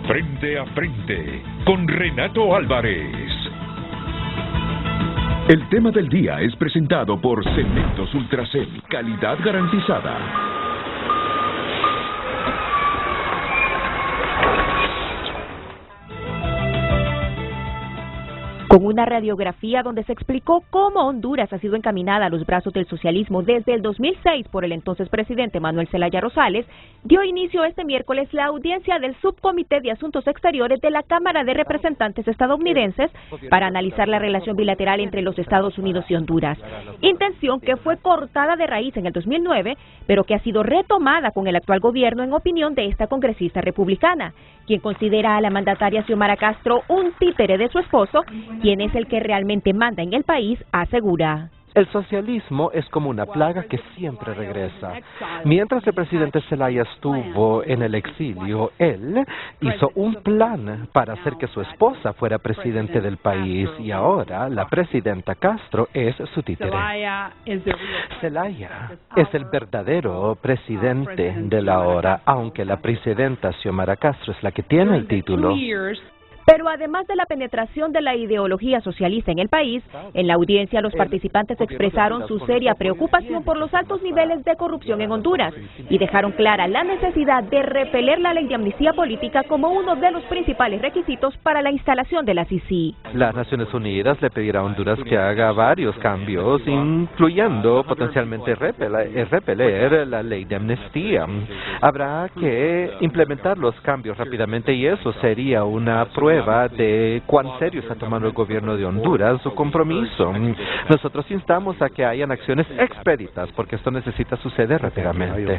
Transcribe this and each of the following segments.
Frente a Frente con Renato Álvarez. El tema del día es presentado por Cementos Ultracel, calidad garantizada. Con una radiografía donde se explicó cómo Honduras ha sido encaminada a los brazos del socialismo desde el 2006 por el entonces presidente Manuel Zelaya Rosales, dio inicio este miércoles la audiencia del Subcomité de Asuntos Exteriores de la Cámara de Representantes estadounidenses para analizar la relación bilateral entre los Estados Unidos y Honduras. Intención que fue cortada de raíz en el 2009, pero que ha sido retomada con el actual gobierno en opinión de esta congresista republicana, quien considera a la mandataria Xiomara Castro un títere de su esposo, quien es el que realmente manda en el país, asegura. El socialismo es como una plaga que siempre regresa. Mientras el presidente Zelaya estuvo en el exilio, él hizo un plan para hacer que su esposa fuera presidente del país y ahora la presidenta Castro es su títere. Zelaya es el verdadero presidente de la hora, aunque la presidenta Xiomara Castro es la que tiene el título. Pero además de la penetración de la ideología socialista en el país, en la audiencia los participantes expresaron su seria preocupación por los altos niveles de corrupción en Honduras y dejaron clara la necesidad de repeler la ley de amnistía política como uno de los principales requisitos para la instalación de la CICI. Las Naciones Unidas le pedirá a Honduras que haga varios cambios, incluyendo potencialmente repeler la ley de amnistía. Habrá que implementar los cambios rápidamente y eso sería una prueba de cuán serio está tomando el gobierno de Honduras su compromiso. Nosotros instamos a que hayan acciones expeditas porque esto necesita suceder rápidamente.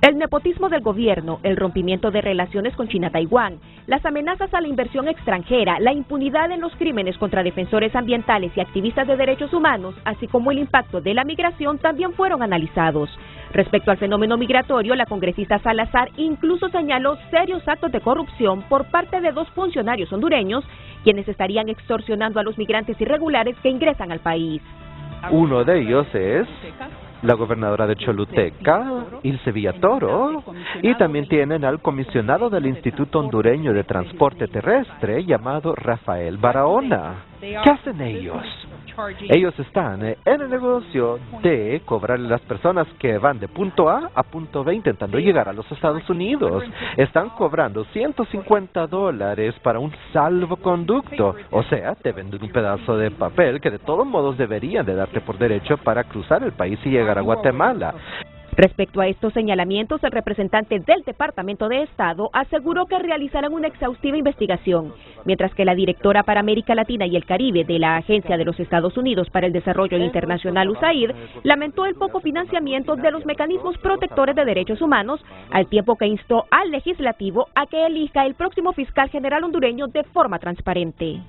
El nepotismo del gobierno, el rompimiento de relaciones con China-Taiwán, las amenazas a la inversión extranjera, la impunidad en los crímenes contra defensores ambientales y activistas de derechos humanos, así como el impacto de la migración también fueron analizados. Respecto al fenómeno migratorio, la congresista Salazar incluso señaló serios actos de corrupción por parte de 2 funcionarios hondureños, quienes estarían extorsionando a los migrantes irregulares que ingresan al país. Uno de ellos es la gobernadora de Choluteca, Ilse Villatoro, y también tienen al comisionado del Instituto Hondureño de Transporte Terrestre llamado Rafael Barahona. ¿Qué hacen ellos? Ellos están en el negocio de cobrarle a las personas que van de punto A a punto B intentando llegar a los Estados Unidos. Están cobrando $150 para un salvoconducto. O sea, te venden un pedazo de papel que de todos modos deberían de darte por derecho para cruzar el país y llegar a Guatemala. Respecto a estos señalamientos, el representante del Departamento de Estado aseguró que realizarán una exhaustiva investigación, mientras que la directora para América Latina y el Caribe de la Agencia de los Estados Unidos para el Desarrollo Internacional, USAID, lamentó el poco financiamiento de los mecanismos protectores de derechos humanos, al tiempo que instó al legislativo a que elija el próximo fiscal general hondureño de forma transparente.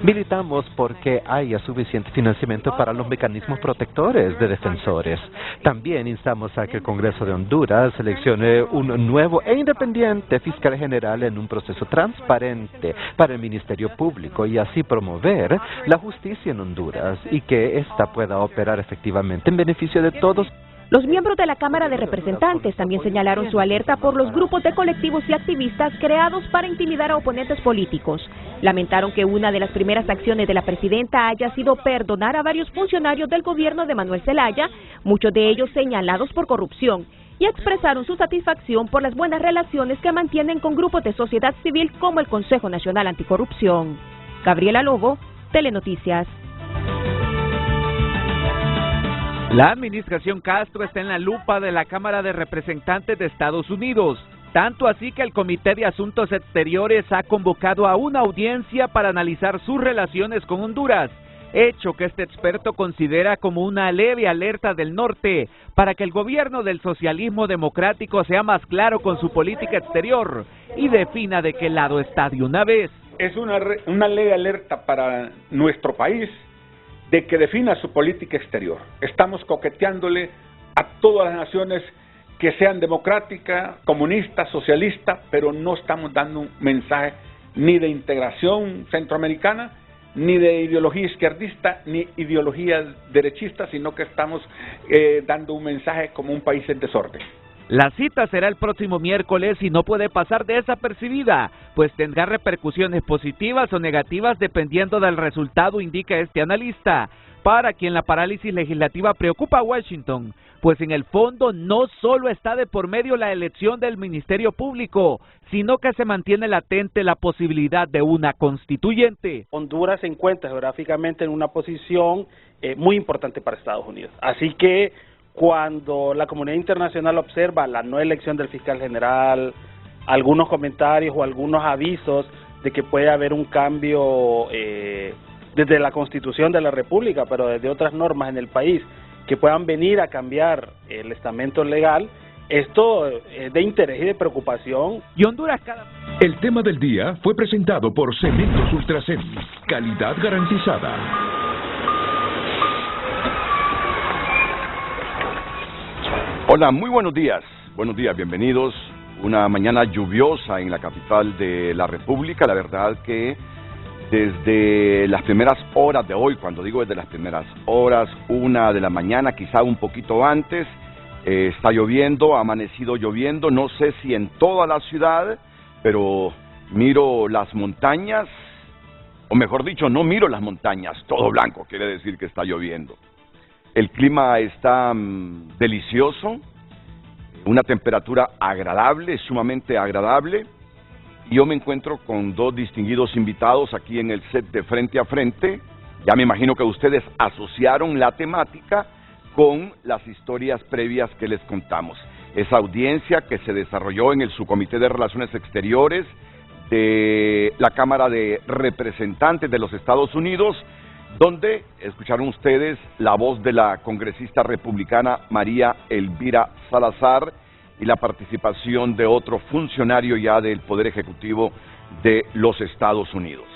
Militamos porque haya suficiente financiamiento para los mecanismos protectores de defensores. También instamos a que el Congreso de Honduras seleccione un nuevo e independiente fiscal general en un proceso transparente para el Ministerio Público y así promover la justicia en Honduras y que ésta pueda operar efectivamente en beneficio de todos. Los miembros de la Cámara de Representantes también señalaron su alerta por los grupos de colectivos y activistas creados para intimidar a oponentes políticos. Lamentaron que una de las primeras acciones de la presidenta haya sido perdonar a varios funcionarios del gobierno de Manuel Zelaya, muchos de ellos señalados por corrupción, y expresaron su satisfacción por las buenas relaciones que mantienen con grupos de sociedad civil como el Consejo Nacional Anticorrupción. Gabriela Lobo, Telenoticias. La administración Castro está en la lupa de la Cámara de Representantes de Estados Unidos, tanto así que el Comité de Asuntos Exteriores ha convocado a una audiencia para analizar sus relaciones con Honduras, hecho que este experto considera como una leve alerta del norte para que el gobierno del socialismo democrático sea más claro con su política exterior y defina de qué lado está de una vez. Es una leve alerta para nuestro país de que defina su política exterior. Estamos coqueteándole a todas las naciones que sean democráticas, comunistas, socialistas, pero no estamos dando un mensaje ni de integración centroamericana, ni de ideología izquierdista, ni ideología derechista, sino que estamos dando un mensaje como un país en desorden. La cita será el próximo miércoles y no puede pasar desapercibida, pues tendrá repercusiones positivas o negativas dependiendo del resultado, indica este analista. Para quien la parálisis legislativa preocupa a Washington, pues en el fondo no solo está de por medio la elección del Ministerio Público, sino que se mantiene latente la posibilidad de una constituyente. Honduras se encuentra geográficamente en una posición muy importante para Estados Unidos, así que cuando la comunidad internacional observa la no elección del fiscal general, algunos comentarios o algunos avisos de que puede haber un cambio desde la Constitución de la República, pero desde otras normas en el país, que puedan venir a cambiar el estamento legal, esto es de interés y de preocupación. Y Honduras El tema del día fue presentado por Cementos Ultracem, calidad garantizada. Hola, muy buenos días, bienvenidos. Una mañana lluviosa en la capital de la República. La verdad que desde las primeras horas de hoy, cuando digo desde las primeras horas, 1 de la mañana, quizá un poquito antes, está lloviendo, ha amanecido lloviendo, no sé si en toda la ciudad, pero miro las montañas, o mejor dicho, no miro las montañas, todo blanco, quiere decir que está lloviendo. El clima está delicioso, una temperatura agradable, sumamente agradable. Y yo me encuentro con 2 distinguidos invitados aquí en el set de Frente a Frente. Ya me imagino que ustedes asociaron la temática con las historias previas que les contamos. Esa audiencia que se desarrolló en el Subcomité de Relaciones Exteriores de la Cámara de Representantes de los Estados Unidos, donde escucharon ustedes la voz de la congresista republicana María Elvira Salazar y la participación de otro funcionario ya del Poder Ejecutivo de los Estados Unidos.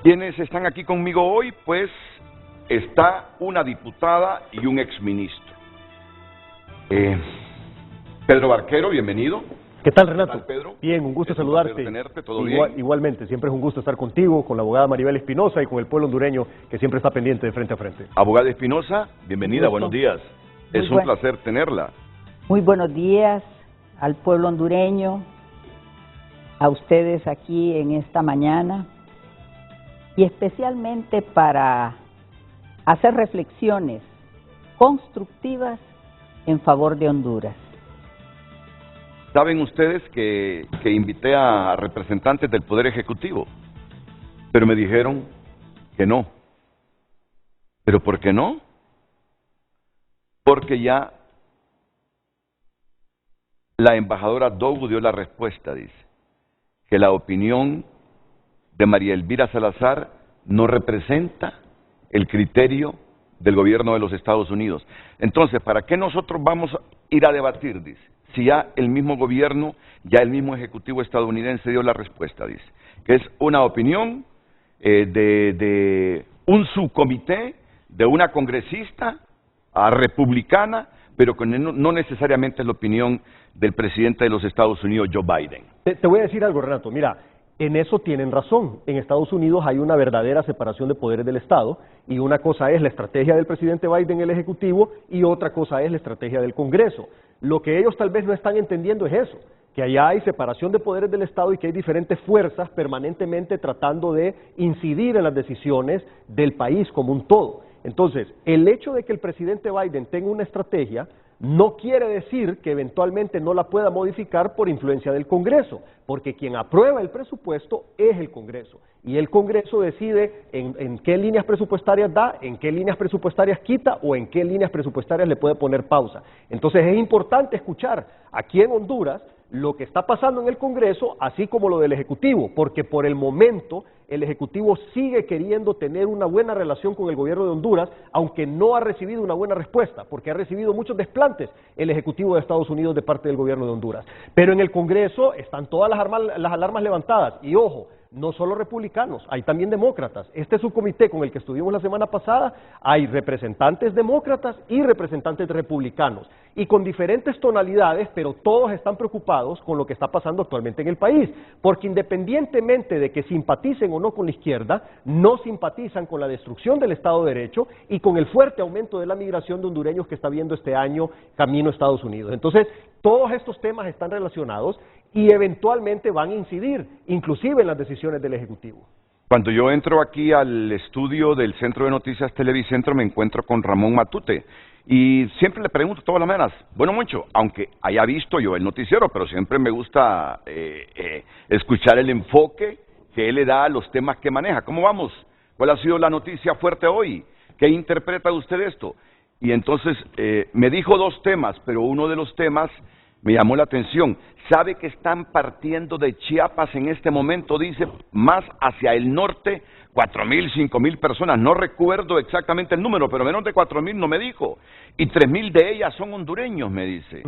¿Quiénes están aquí conmigo hoy? Pues está una diputada y un exministro. Pedro Barquero, bienvenido. ¿Qué tal, Renato? ¿Qué tal, Pedro? Bien, un gusto Es saludarte. Un placer tenerte, ¿todo bien? Igualmente, siempre es un gusto estar contigo, con la abogada Maribel Espinosa y con el pueblo hondureño que siempre está pendiente de Frente a Frente. Abogada Espinosa, bienvenida, buenos días. Es un placer tenerla. Muy buenos días al pueblo hondureño, a ustedes aquí en esta mañana y especialmente para hacer reflexiones constructivas en favor de Honduras. Saben ustedes que invité a representantes del Poder Ejecutivo, pero me dijeron que no. ¿Pero por qué no? Porque ya la embajadora Dogu dio la respuesta, dice, que la opinión de María Elvira Salazar no representa el criterio del gobierno de los Estados Unidos. Entonces, ¿para qué nosotros vamos a ir a debatir? Dice, si ya el mismo gobierno, ya el mismo ejecutivo estadounidense dio la respuesta, dice, que es una opinión de un subcomité, de una congresista republicana, pero que no necesariamente es la opinión del presidente de los Estados Unidos, Joe Biden. Te voy a decir algo, Renato. Mira, en eso tienen razón. En Estados Unidos hay una verdadera separación de poderes del Estado y una cosa es la estrategia del presidente Biden, el Ejecutivo, y otra cosa es la estrategia del Congreso. Lo que ellos tal vez no están entendiendo es eso, que allá hay separación de poderes del Estado y que hay diferentes fuerzas permanentemente tratando de incidir en las decisiones del país como un todo. Entonces, el hecho de que el presidente Biden tenga una estrategia no quiere decir que eventualmente no la pueda modificar por influencia del Congreso, porque quien aprueba el presupuesto es el Congreso, y el Congreso decide en qué líneas presupuestarias da, en qué líneas presupuestarias quita o en qué líneas presupuestarias le puede poner pausa. Entonces es importante escuchar aquí en Honduras lo que está pasando en el Congreso, así como lo del Ejecutivo, porque por el momento el Ejecutivo sigue queriendo tener una buena relación con el gobierno de Honduras, aunque no ha recibido una buena respuesta, porque ha recibido muchos desplantes el Ejecutivo de Estados Unidos de parte del gobierno de Honduras. Pero en el Congreso están todas las alarmas levantadas, y ojo, no solo republicanos, hay también demócratas. Este subcomité con el que estuvimos la semana pasada, hay representantes demócratas y representantes republicanos, y con diferentes tonalidades, pero todos están preocupados con lo que está pasando actualmente en el país, porque independientemente de que simpaticen o no con la izquierda, no simpatizan con la destrucción del Estado de Derecho y con el fuerte aumento de la migración de hondureños que está viendo este año camino a Estados Unidos. Entonces, todos estos temas están relacionados y eventualmente van a incidir, inclusive en las decisiones del Ejecutivo. Cuando yo entro aquí al estudio del Centro de Noticias Televicentro, me encuentro con Ramón Matute. Y siempre le pregunto todas las mañanas, bueno, mucho, aunque haya visto yo el noticiero, pero siempre me gusta escuchar el enfoque que él le da a los temas que maneja. ¿Cómo vamos? ¿Cuál ha sido la noticia fuerte hoy? ¿Qué interpreta usted esto? Y entonces me dijo dos temas, pero uno de los temas me llamó la atención. ¿Sabe que están partiendo de Chiapas en este momento? Dice, más hacia el norte, 4,000, 5,000 personas. No recuerdo exactamente el número, pero menos de 4,000 no me dijo. Y 3,000 de ellas son hondureños, me dice.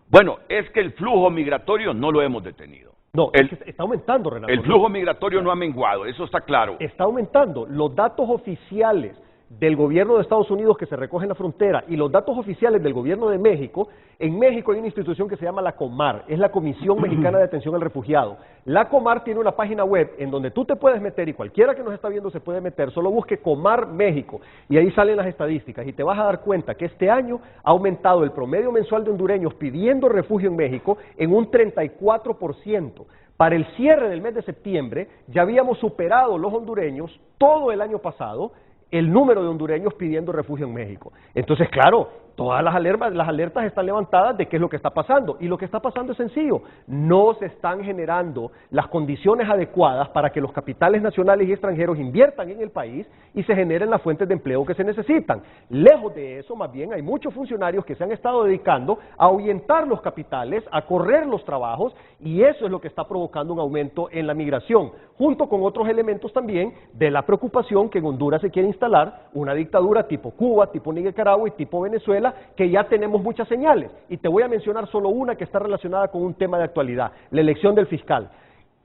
Bueno, es que el flujo migratorio no lo hemos detenido. No, es que está aumentando, Renato. El flujo migratorio no ha menguado, eso está claro. Está aumentando. Los datos oficiales del gobierno de Estados Unidos que se recoge en la frontera y los datos oficiales del gobierno de México, en México hay una institución que se llama la COMAR, es la Comisión Mexicana de Atención al Refugiado. La COMAR tiene una página web en donde tú te puedes meter y cualquiera que nos está viendo se puede meter, solo busque COMAR México y ahí salen las estadísticas y te vas a dar cuenta que este año ha aumentado el promedio mensual de hondureños pidiendo refugio en México en un 34%. Para el cierre del mes de septiembre ya habíamos superado los hondureños todo el año pasado el número de hondureños pidiendo refugio en México. Entonces, claro, todas las alertas están levantadas de qué es lo que está pasando. Y lo que está pasando es sencillo. No se están generando las condiciones adecuadas para que los capitales nacionales y extranjeros inviertan en el país y se generen las fuentes de empleo que se necesitan. Lejos de eso, más bien, hay muchos funcionarios que se han estado dedicando a ahuyentar los capitales, a correr los trabajos, y eso es lo que está provocando un aumento en la migración, junto con otros elementos también de la preocupación que en Honduras se quiere instalar una dictadura tipo Cuba, tipo Nicaragua y tipo Venezuela, que ya tenemos muchas señales. Y te voy a mencionar solo una que está relacionada con un tema de actualidad, la elección del fiscal.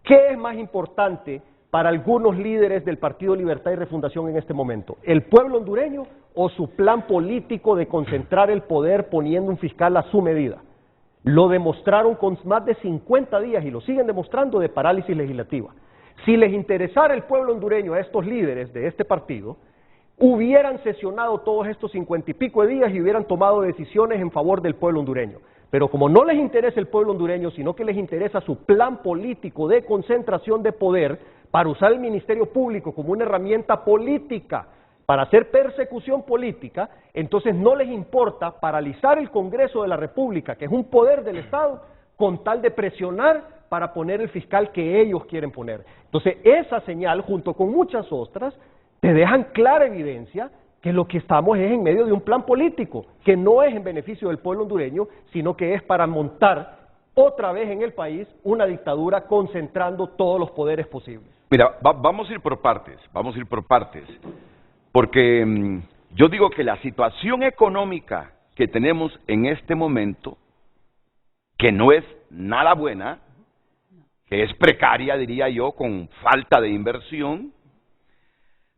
¿Qué es más importante para algunos líderes del Partido Libertad y Refundación en este momento? ¿El pueblo hondureño o su plan político de concentrar el poder poniendo un fiscal a su medida? Lo demostraron con más de 50 días y lo siguen demostrando de parálisis legislativa. Si les interesara el pueblo hondureño a estos líderes de este partido, hubieran sesionado todos estos 50 y pico de días y hubieran tomado decisiones en favor del pueblo hondureño. Pero como no les interesa el pueblo hondureño, sino que les interesa su plan político de concentración de poder para usar el Ministerio Público como una herramienta política para hacer persecución política, entonces no les importa paralizar el Congreso de la República, que es un poder del Estado, con tal de presionar para poner el fiscal que ellos quieren poner. Entonces esa señal, junto con muchas otras, te dejan clara evidencia que lo que estamos es en medio de un plan político, que no es en beneficio del pueblo hondureño, sino que es para montar otra vez en el país una dictadura concentrando todos los poderes posibles. Mira, vamos a ir por partes, porque yo digo que la situación económica que tenemos en este momento, que no es nada buena, que es precaria, diría yo, con falta de inversión,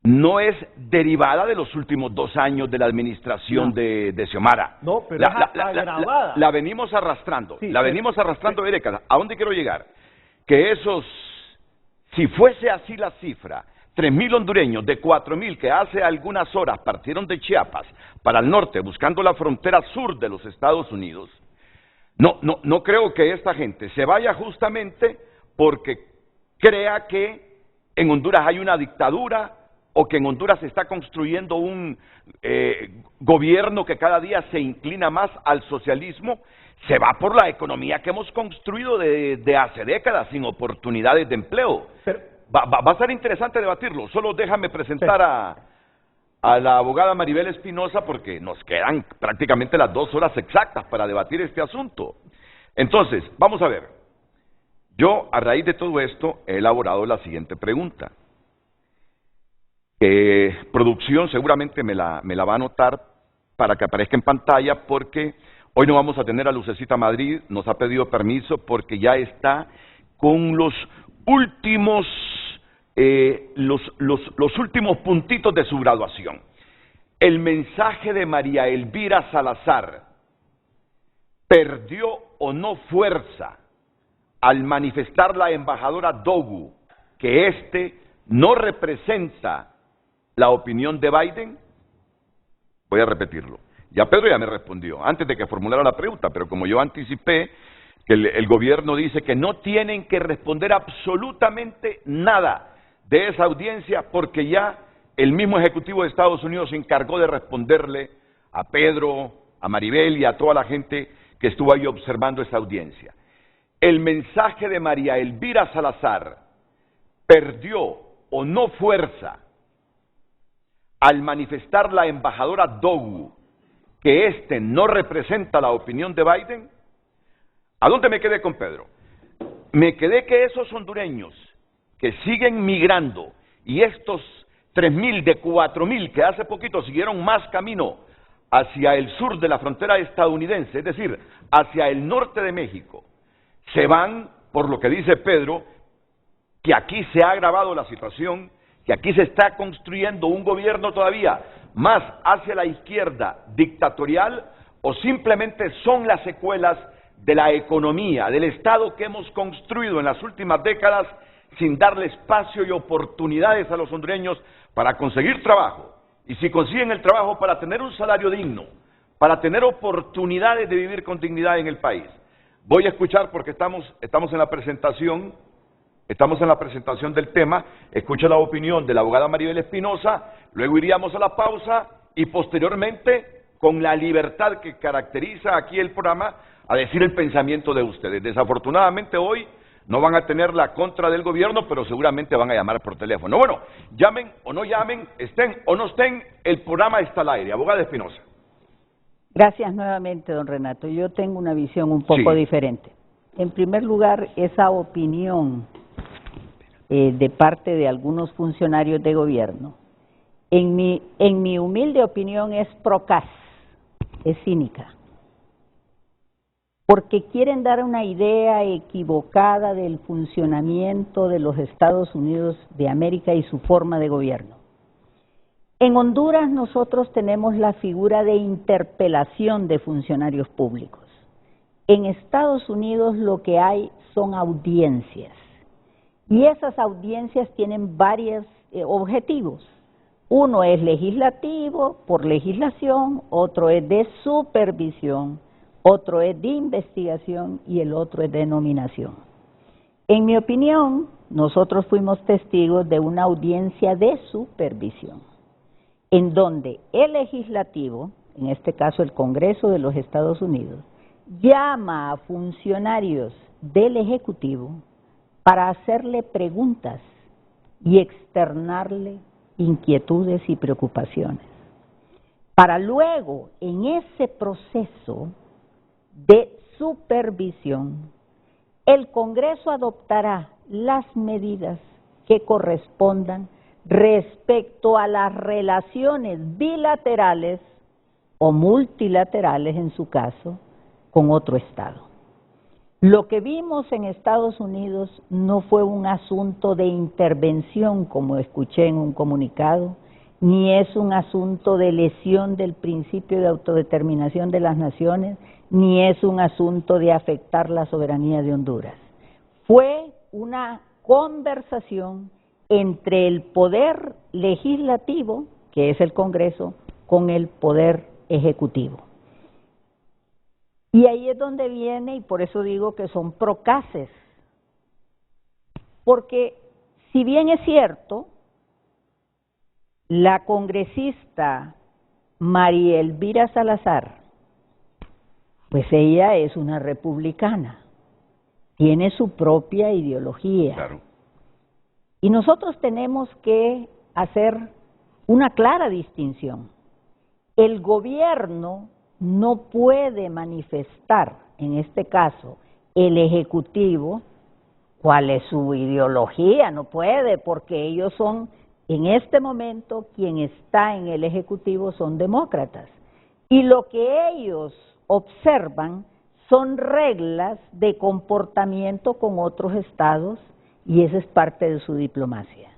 no es derivada de los últimos 2 años de la administración de Xiomara. No, pero es agravada. La venimos arrastrando, sí, venimos arrastrando de décadas. ¿A dónde quiero llegar? Que esos, si fuese así la cifra, 3,000 hondureños de 4,000 que hace algunas horas partieron de Chiapas para el norte buscando la frontera sur de los Estados Unidos, no creo que esta gente se vaya justamente porque crea que en Honduras hay una dictadura o que en Honduras se está construyendo un gobierno que cada día se inclina más al socialismo. Se va por la economía que hemos construido de hace décadas, sin oportunidades de empleo. Pero, va a ser interesante debatirlo. Solo déjame presentar a la abogada Maribel Espinosa, porque nos quedan prácticamente las 2 horas exactas para debatir este asunto. Entonces, vamos a ver. Yo, a raíz de todo esto, he elaborado la siguiente pregunta. Producción seguramente me la va a anotar para que aparezca en pantalla, porque hoy no vamos a tener a Lucecita Madrid, nos ha pedido permiso porque ya está con los últimos los últimos puntitos de su graduación. El mensaje de María Elvira Salazar perdió o no fuerza al manifestar la embajadora Dogu que este no representa la opinión de Biden. Voy a repetirlo. Ya Pedro ya me respondió antes de que formulara la pregunta, pero como yo anticipé que el gobierno dice que no tienen que responder absolutamente nada de esa audiencia porque ya el mismo Ejecutivo de Estados Unidos se encargó de responderle a Pedro, a Maribel y a toda la gente que estuvo ahí observando esa audiencia. El mensaje de María Elvira Salazar perdió o no fuerza al manifestar la embajadora Dogu que este no representa la opinión de Biden. ¿A dónde me quedé con Pedro? Me quedé que esos hondureños que siguen migrando y estos 3.000 de 4.000 que hace poquito siguieron más camino hacia el sur de la frontera estadounidense, es decir, hacia el norte de México, se van, por lo que dice Pedro, que aquí se ha agravado la situación, que aquí se está construyendo un gobierno todavía más hacia la izquierda dictatorial, o simplemente son las secuelas de la economía, del Estado que hemos construido en las últimas décadas sin darle espacio y oportunidades a los hondureños para conseguir trabajo, y si consiguen el trabajo para tener un salario digno, para tener oportunidades de vivir con dignidad en el país. Voy a escuchar porque estamos en la presentación del tema. Escucho la opinión de la abogada Maribel Espinosa, luego iríamos a la pausa y posteriormente, con la libertad que caracteriza aquí el programa, a decir el pensamiento de ustedes. Desafortunadamente hoy no van a tener la contra del gobierno, pero seguramente van a llamar por teléfono. Bueno, llamen o no llamen, estén o no estén, el programa está al aire. Abogada Espinosa. Gracias nuevamente, don Renato. Yo tengo una visión un poco diferente. En primer lugar, esa opinión de parte de algunos funcionarios de gobierno, en mi humilde opinión, es procaz, es cínica, porque quieren dar una idea equivocada del funcionamiento de los Estados Unidos de América y su forma de gobierno. En Honduras nosotros tenemos la figura de interpelación de funcionarios públicos. En Estados Unidos lo que hay son audiencias, y esas audiencias tienen varios objetivos. Uno es legislativo, por legislación, otro es de supervisión, otro es de investigación y el otro es de nominación. En mi opinión, nosotros fuimos testigos de una audiencia de supervisión, en donde el legislativo, en este caso el Congreso de los Estados Unidos, llama a funcionarios del Ejecutivo para hacerle preguntas y externarle inquietudes y preocupaciones, para luego, en ese proceso de supervisión, el Congreso adoptará las medidas que correspondan respecto a las relaciones bilaterales o multilaterales, en su caso, con otro Estado. Lo que vimos en Estados Unidos no fue un asunto de intervención, como escuché en un comunicado, ni es un asunto de lesión del principio de autodeterminación de las naciones, ni es un asunto de afectar la soberanía de Honduras. Fue una conversación entre el poder legislativo, que es el Congreso, con el poder ejecutivo. Y ahí es donde viene, y por eso digo que son procaces, porque si bien es cierto, la congresista María Elvira Salazar, pues ella es una republicana, tiene su propia ideología. Claro. Y nosotros tenemos que hacer una clara distinción. El gobierno no puede manifestar, en este caso, el Ejecutivo, cuál es su ideología, no puede, porque ellos son, en este momento, quien está en el Ejecutivo son demócratas. Y lo que ellos observan son reglas de comportamiento con otros estados, y esa es parte de su diplomacia.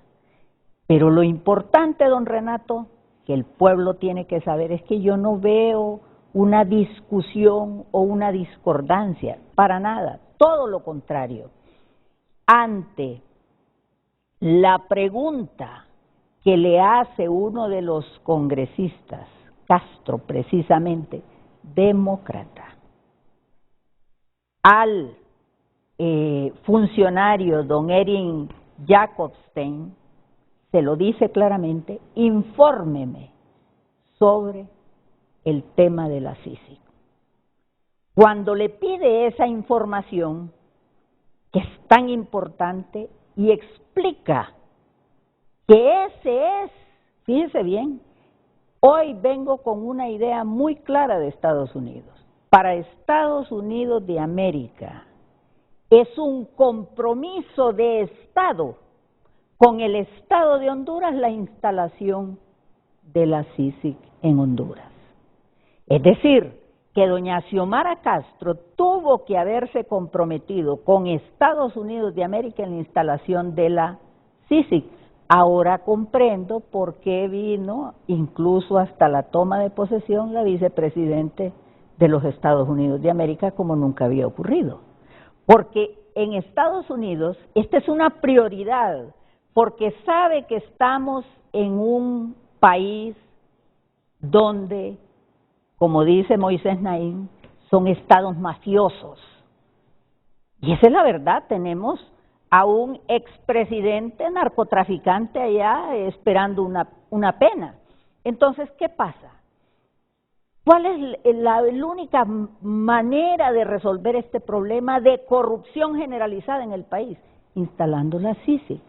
Pero lo importante, don Renato, que el pueblo tiene que saber es que yo no veo una discusión o una discordancia, para nada, todo lo contrario. Ante la pregunta que le hace uno de los congresistas, Castro precisamente, demócrata, al funcionario don Erin Jacobstein, se lo dice claramente: infórmeme sobre el tema de la CICIG. Cuando le pide esa información, que es tan importante, y explica que ese es, fíjese bien, hoy vengo con una idea muy clara de Estados Unidos. Para Estados Unidos de América es un compromiso de Estado con el Estado de Honduras la instalación de la CICIG en Honduras. Es decir, que doña Xiomara Castro tuvo que haberse comprometido con Estados Unidos de América en la instalación de la CICIG. Ahora comprendo por qué vino incluso hasta la toma de posesión la vicepresidente de los Estados Unidos de América, como nunca había ocurrido. Porque en Estados Unidos esta es una prioridad, porque sabe que estamos en un país donde, como dice Moisés Naim, son estados mafiosos. Y esa es la verdad, tenemos a un expresidente narcotraficante allá esperando una pena. Entonces, ¿qué pasa? ¿Cuál es la única manera de resolver este problema de corrupción generalizada en el país? Instalando la CICIG,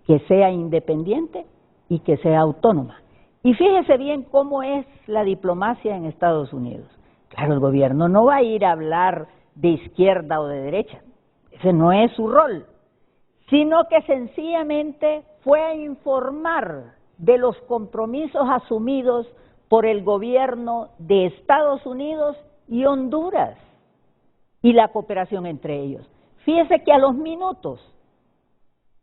que sea independiente y que sea autónoma. Y fíjese bien cómo es la diplomacia en Estados Unidos. Claro, el gobierno no va a ir a hablar de izquierda o de derecha, ese no es su rol, sino que sencillamente fue a informar de los compromisos asumidos por el gobierno de Estados Unidos y Honduras y la cooperación entre ellos. Fíjese que a los minutos,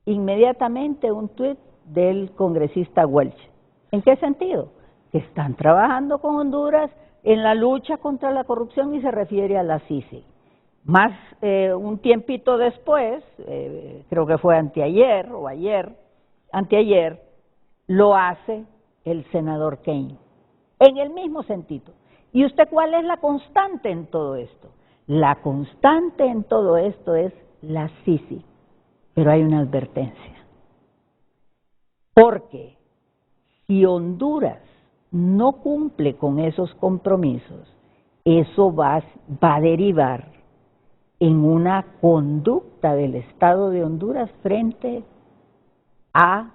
inmediatamente un tuit del congresista Welch. ¿En qué sentido? Que están trabajando con Honduras en la lucha contra la corrupción y se refiere a la CICIG. Más un tiempito después, creo que fue anteayer o anteayer, lo hace el senador Kaine, en el mismo sentido. ¿Y usted cuál es la constante en todo esto? La constante en todo esto es la CICIG, pero hay una advertencia. Porque si Honduras no cumple con esos compromisos, eso va a derivar en una conducta del Estado de Honduras frente a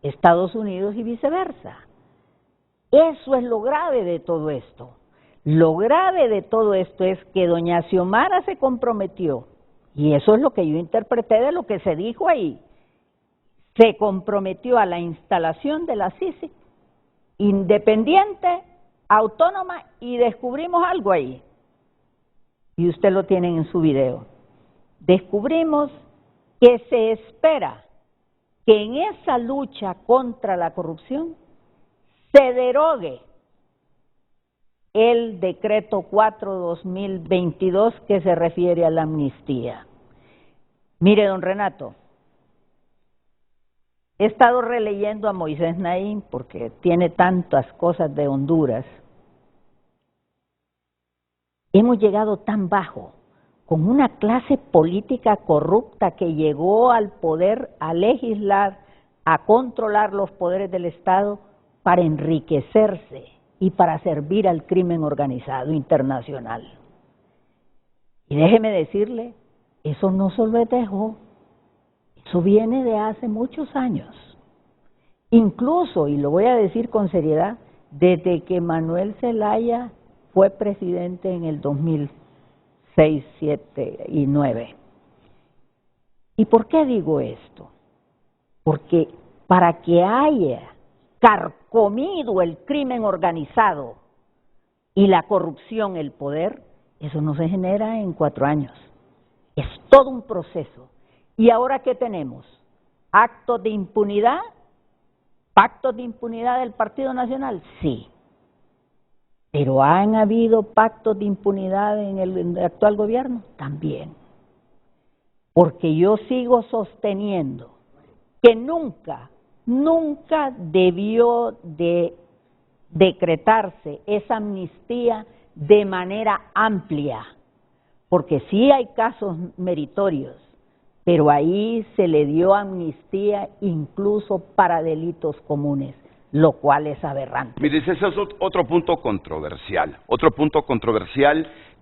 Estados Unidos y viceversa. Eso es lo grave de todo esto. Lo grave de todo esto es que doña Xiomara se comprometió, y eso es lo que yo interpreté de lo que se dijo ahí, se comprometió a la instalación de la CICIG independiente, autónoma, y descubrimos algo ahí, y usted lo tiene en su video. Descubrimos que se espera que en esa lucha contra la corrupción se derogue el decreto 4/2022 que se refiere a la amnistía. Mire, don Renato, he estado releyendo a Moisés Naim porque tiene tantas cosas de Honduras. Hemos llegado tan bajo, con una clase política corrupta que llegó al poder a legislar, a controlar los poderes del Estado para enriquecerse y para servir al crimen organizado internacional. Y déjeme decirle, eso no solo es de hoy, eso viene de hace muchos años. Incluso, y lo voy a decir con seriedad, desde que Manuel Zelaya fue presidente en el 2006, 2007 y 2009. ¿Y por qué digo esto? Porque para que haya carcomido el crimen organizado y la corrupción, el poder, eso no se genera en 4 años. Es todo un proceso. ¿Y ahora qué tenemos? Actos de impunidad ¿Pactos de impunidad del Partido Nacional? Sí. ¿Pero han habido pactos de impunidad en el actual gobierno? También. Porque yo sigo sosteniendo que nunca debió de decretarse esa amnistía de manera amplia, porque sí hay casos meritorios, pero ahí se le dio amnistía incluso para delitos comunes, lo cual es aberrante. Mire, ese es otro punto controversial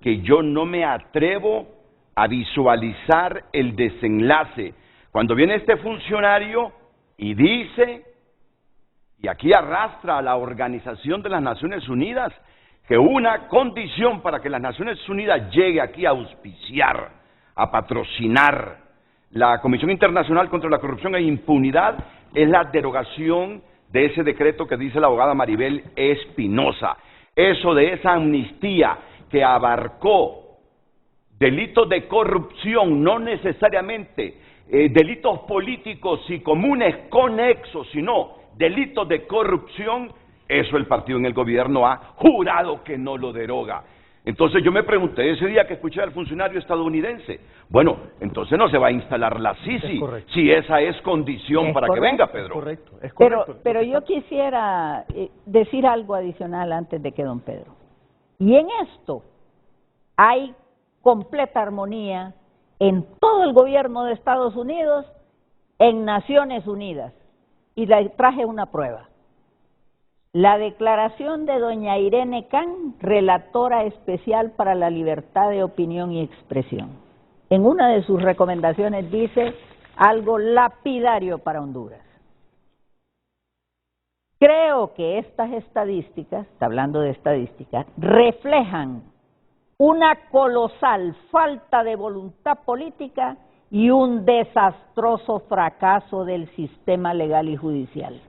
que yo no me atrevo a visualizar el desenlace. Cuando viene este funcionario y dice, y aquí arrastra a la Organización de las Naciones Unidas, que una condición para que las Naciones Unidas llegue aquí a auspiciar, a patrocinar la Comisión Internacional contra la Corrupción e Impunidad es la derogación de ese decreto que dice la abogada Maribel Espinosa. Eso de esa amnistía que abarcó delitos de corrupción, no necesariamente delitos políticos y comunes conexos, sino delitos de corrupción, eso el partido en el gobierno ha jurado que no lo deroga. Entonces yo me pregunté ese día que escuché al funcionario estadounidense, bueno, entonces no se va a instalar la Sisi, si esa es condición para que venga, Pedro. Es correcto. Pero yo quisiera decir algo adicional antes de que don Pedro. Y en esto hay completa armonía en todo el gobierno de Estados Unidos, en Naciones Unidas. Y le traje una prueba. La declaración de doña Irene Khan, relatora especial para la libertad de opinión y expresión. En una de sus recomendaciones dice algo lapidario para Honduras. Creo que estas estadísticas, está hablando de estadísticas, reflejan una colosal falta de voluntad política y un desastroso fracaso del sistema legal y judicial.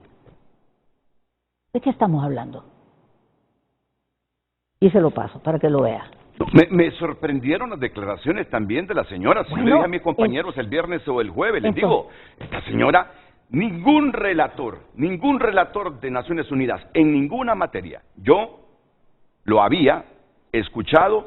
¿De qué estamos hablando? Y se lo paso para que lo vea. Me sorprendieron las declaraciones también de la señora. Si le dije a mis compañeros el viernes o el jueves, les digo, esta señora, ningún relator de Naciones Unidas en ninguna materia, yo lo había escuchado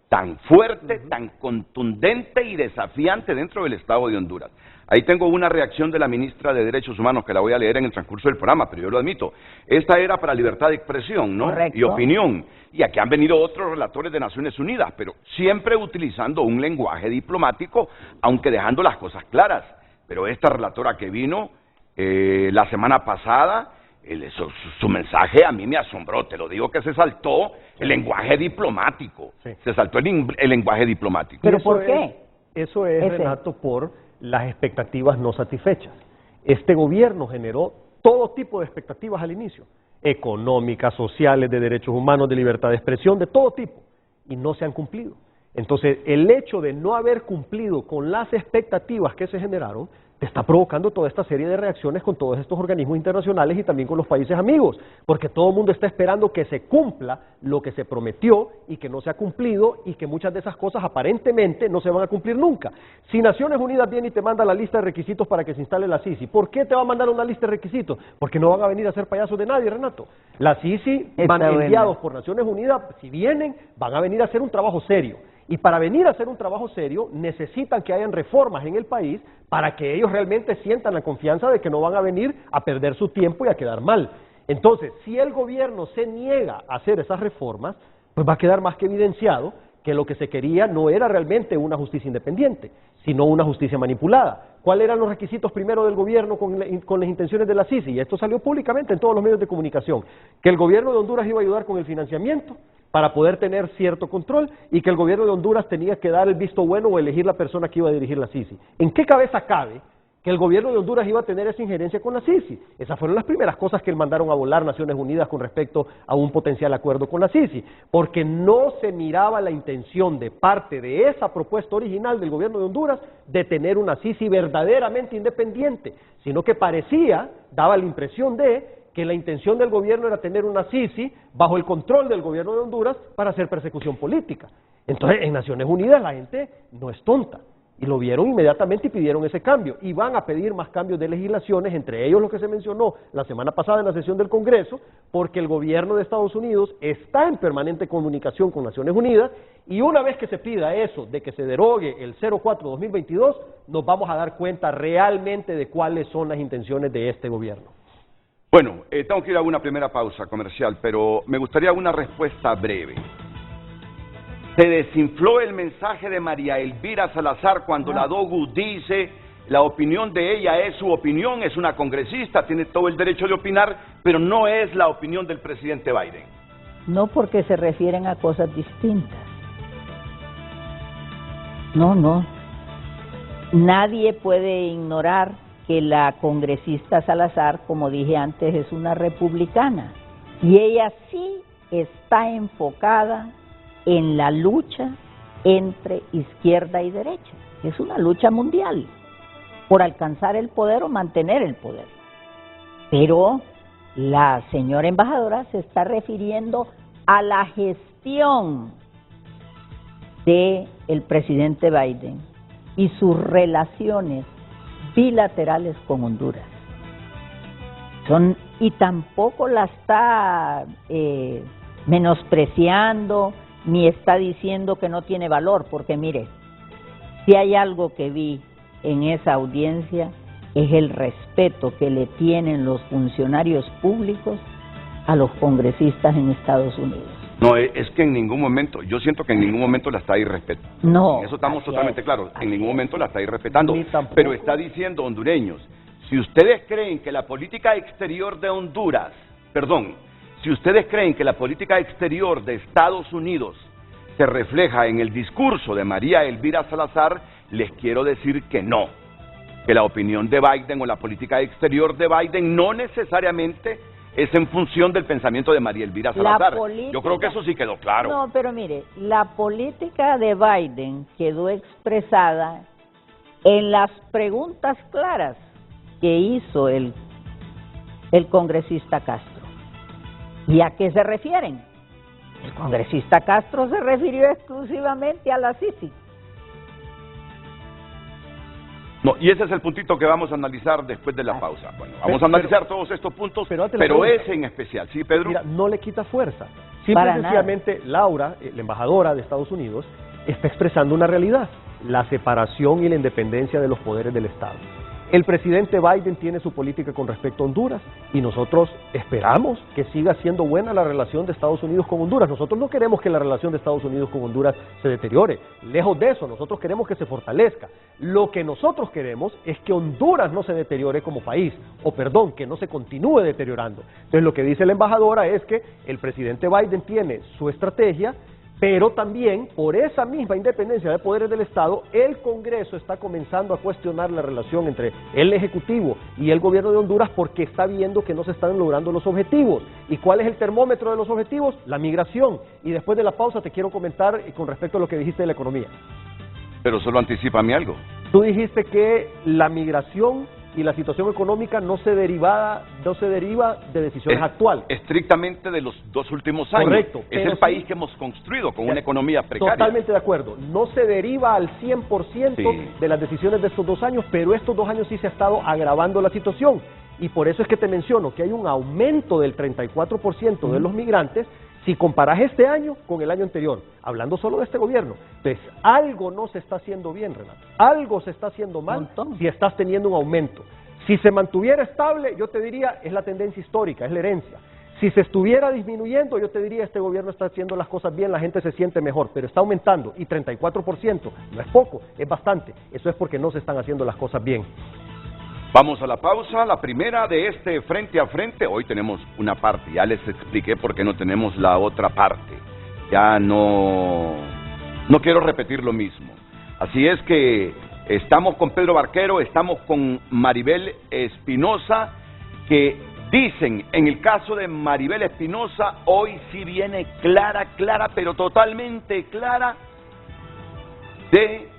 tan fuerte, tan contundente y desafiante dentro del Estado de Honduras. Ahí tengo una reacción de la ministra de Derechos Humanos que la voy a leer en el transcurso del programa, pero yo lo admito. Esta era para libertad de expresión, ¿no? Correcto. Y opinión. Y aquí han venido otros relatores de Naciones Unidas, pero siempre utilizando un lenguaje diplomático, aunque dejando las cosas claras. Pero esta relatora que vino la semana pasada, su mensaje a mí me asombró, te lo digo que se saltó el lenguaje diplomático. Sí. Se saltó el lenguaje diplomático. ¿Pero por qué? Eso es, Renato, por las expectativas no satisfechas. Este gobierno generó todo tipo de expectativas al inicio, económicas, sociales, de derechos humanos, de libertad de expresión, de todo tipo, y no se han cumplido. Entonces, el hecho de no haber cumplido con las expectativas que se generaron, te está provocando toda esta serie de reacciones con todos estos organismos internacionales y también con los países amigos, porque todo el mundo está esperando que se cumpla lo que se prometió y que no se ha cumplido y que muchas de esas cosas aparentemente no se van a cumplir nunca. Si Naciones Unidas viene y te manda la lista de requisitos para que se instale la Sisi, ¿por qué te va a mandar una lista de requisitos? Porque no van a venir a ser payasos de nadie, Renato. La Sisi van enviados por Naciones Unidas, si vienen, van a venir a hacer un trabajo serio. Y para venir a hacer un trabajo serio necesitan que hayan reformas en el país para que ellos realmente sientan la confianza de que no van a venir a perder su tiempo y a quedar mal. Entonces, si el gobierno se niega a hacer esas reformas, pues va a quedar más que evidenciado que lo que se quería no era realmente una justicia independiente, sino una justicia manipulada. ¿Cuáles eran los requisitos primero del gobierno con las intenciones de la Sisi? Y esto salió públicamente en todos los medios de comunicación, que el gobierno de Honduras iba a ayudar con el financiamiento para poder tener cierto control y que el gobierno de Honduras tenía que dar el visto bueno o elegir la persona que iba a dirigir la Sisi. ¿En qué cabeza cabe que el gobierno de Honduras iba a tener esa injerencia con la Sisi? Esas fueron las primeras cosas que mandaron a volar Naciones Unidas con respecto a un potencial acuerdo con la Sisi, porque no se miraba la intención de parte de esa propuesta original del gobierno de Honduras de tener una Sisi verdaderamente independiente, sino que daba la impresión de que la intención del gobierno era tener una Sisi bajo el control del gobierno de Honduras para hacer persecución política. Entonces, en Naciones Unidas la gente no es tonta. Y lo vieron inmediatamente y pidieron ese cambio. Y van a pedir más cambios de legislaciones, entre ellos lo que se mencionó la semana pasada en la sesión del Congreso, porque el gobierno de Estados Unidos está en permanente comunicación con Naciones Unidas, y una vez que se pida eso, de que se derogue el 04-2022, nos vamos a dar cuenta realmente de cuáles son las intenciones de este gobierno. Bueno, tengo que ir a una primera pausa comercial, pero me gustaría una respuesta breve. Se desinfló el mensaje de María Elvira Salazar cuando la Dogu dice la opinión de ella es su opinión, es una congresista, tiene todo el derecho de opinar, pero no es la opinión del presidente Biden. No, porque se refieren a cosas distintas. No. Nadie puede ignorar que la congresista Salazar, como dije antes, es una republicana. Y ella sí está enfocada en la lucha entre izquierda y derecha. Es una lucha mundial por alcanzar el poder o mantener el poder. Pero la señora embajadora se está refiriendo a la gestión del presidente Biden y sus relaciones bilaterales con Honduras. Y tampoco la está menospreciando ni está diciendo que no tiene valor, porque mire, si hay algo que vi en esa audiencia es el respeto que le tienen los funcionarios públicos a los congresistas en Estados Unidos. No, es que en ningún momento, yo siento que en ningún momento la está irrespetando. No. En eso estamos totalmente claros, en ningún momento la está irrespetando. Pero está diciendo, hondureños, si ustedes creen que la política exterior de Honduras, si ustedes creen que la política exterior de Estados Unidos se refleja en el discurso de María Elvira Salazar, les quiero decir que no, que la opinión de Biden o la política exterior de Biden no necesariamente es en función del pensamiento de María Elvira Salazar. Yo creo que eso sí quedó claro. No, pero mire, la política de Biden quedó expresada en las preguntas claras que hizo el congresista Castro. ¿Y a qué se refieren? El congresista Castro se refirió exclusivamente a la CICIG. No, y ese es el puntito que vamos a analizar después de la pausa. Bueno, vamos a analizar todos estos puntos, pero ese en especial, ¿sí, Pedro? Mira, no le quita fuerza. Simple y sencillamente, Laura, la embajadora de Estados Unidos, está expresando una realidad, la separación y la independencia de los poderes del Estado. El presidente Biden tiene su política con respecto a Honduras y nosotros esperamos que siga siendo buena la relación de Estados Unidos con Honduras. Nosotros no queremos que la relación de Estados Unidos con Honduras se deteriore. Lejos de eso, nosotros queremos que se fortalezca. Lo que nosotros queremos es que Honduras no se deteriore como país, que no se continúe deteriorando. Entonces lo que dice la embajadora es que el presidente Biden tiene su estrategia, pero también, por esa misma independencia de poderes del Estado, el Congreso está comenzando a cuestionar la relación entre el Ejecutivo y el Gobierno de Honduras porque está viendo que no se están logrando los objetivos. ¿Y cuál es el termómetro de los objetivos? La migración. Y después de la pausa te quiero comentar con respecto a lo que dijiste de la economía. Pero solo anticípame algo. Tú dijiste que la migración y la situación económica no se deriva de decisiones actuales. Estrictamente de los 2 últimos años. Correcto. Es el país que hemos construido con una economía precaria. Totalmente de acuerdo. No se deriva al 100% de las decisiones de estos 2 años, pero estos 2 años sí se ha estado agravando la situación. Y por eso es que te menciono que hay un aumento del 34% de los migrantes si comparas este año con el año anterior, hablando solo de este gobierno. Entonces, algo no se está haciendo bien, Renato. Algo se está haciendo mal si estás teniendo un aumento. Si se mantuviera estable, yo te diría, es la tendencia histórica, es la herencia. Si se estuviera disminuyendo, yo te diría, este gobierno está haciendo las cosas bien, la gente se siente mejor, pero está aumentando, y 34% no es poco, es bastante. Eso es porque no se están haciendo las cosas bien. Vamos a la pausa, la primera de este Frente a Frente. Hoy tenemos una parte, ya les expliqué por qué no tenemos la otra parte. Ya no quiero repetir lo mismo. Así es que estamos con Pedro Barquero, estamos con Maribel Espinosa, que dicen, en el caso de Maribel Espinosa, hoy sí viene clara, pero totalmente clara, de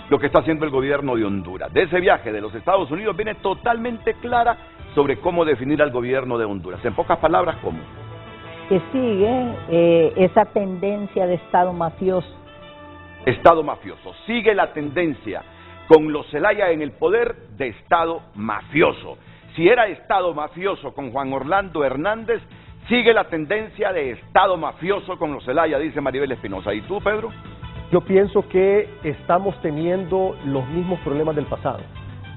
lo que está haciendo el gobierno de Honduras. De ese viaje de los Estados Unidos viene totalmente clara sobre cómo definir al gobierno de Honduras. En pocas palabras, ¿cómo? Que sigue esa tendencia de Estado mafioso Estado mafioso. Sigue la tendencia con los Zelaya en el poder de Estado mafioso. Si era Estado mafioso con Juan Orlando Hernández, sigue la tendencia de Estado mafioso con los Zelaya, dice Maribel Espinosa. ¿Y tú, Pedro? Yo pienso que estamos teniendo los mismos problemas del pasado.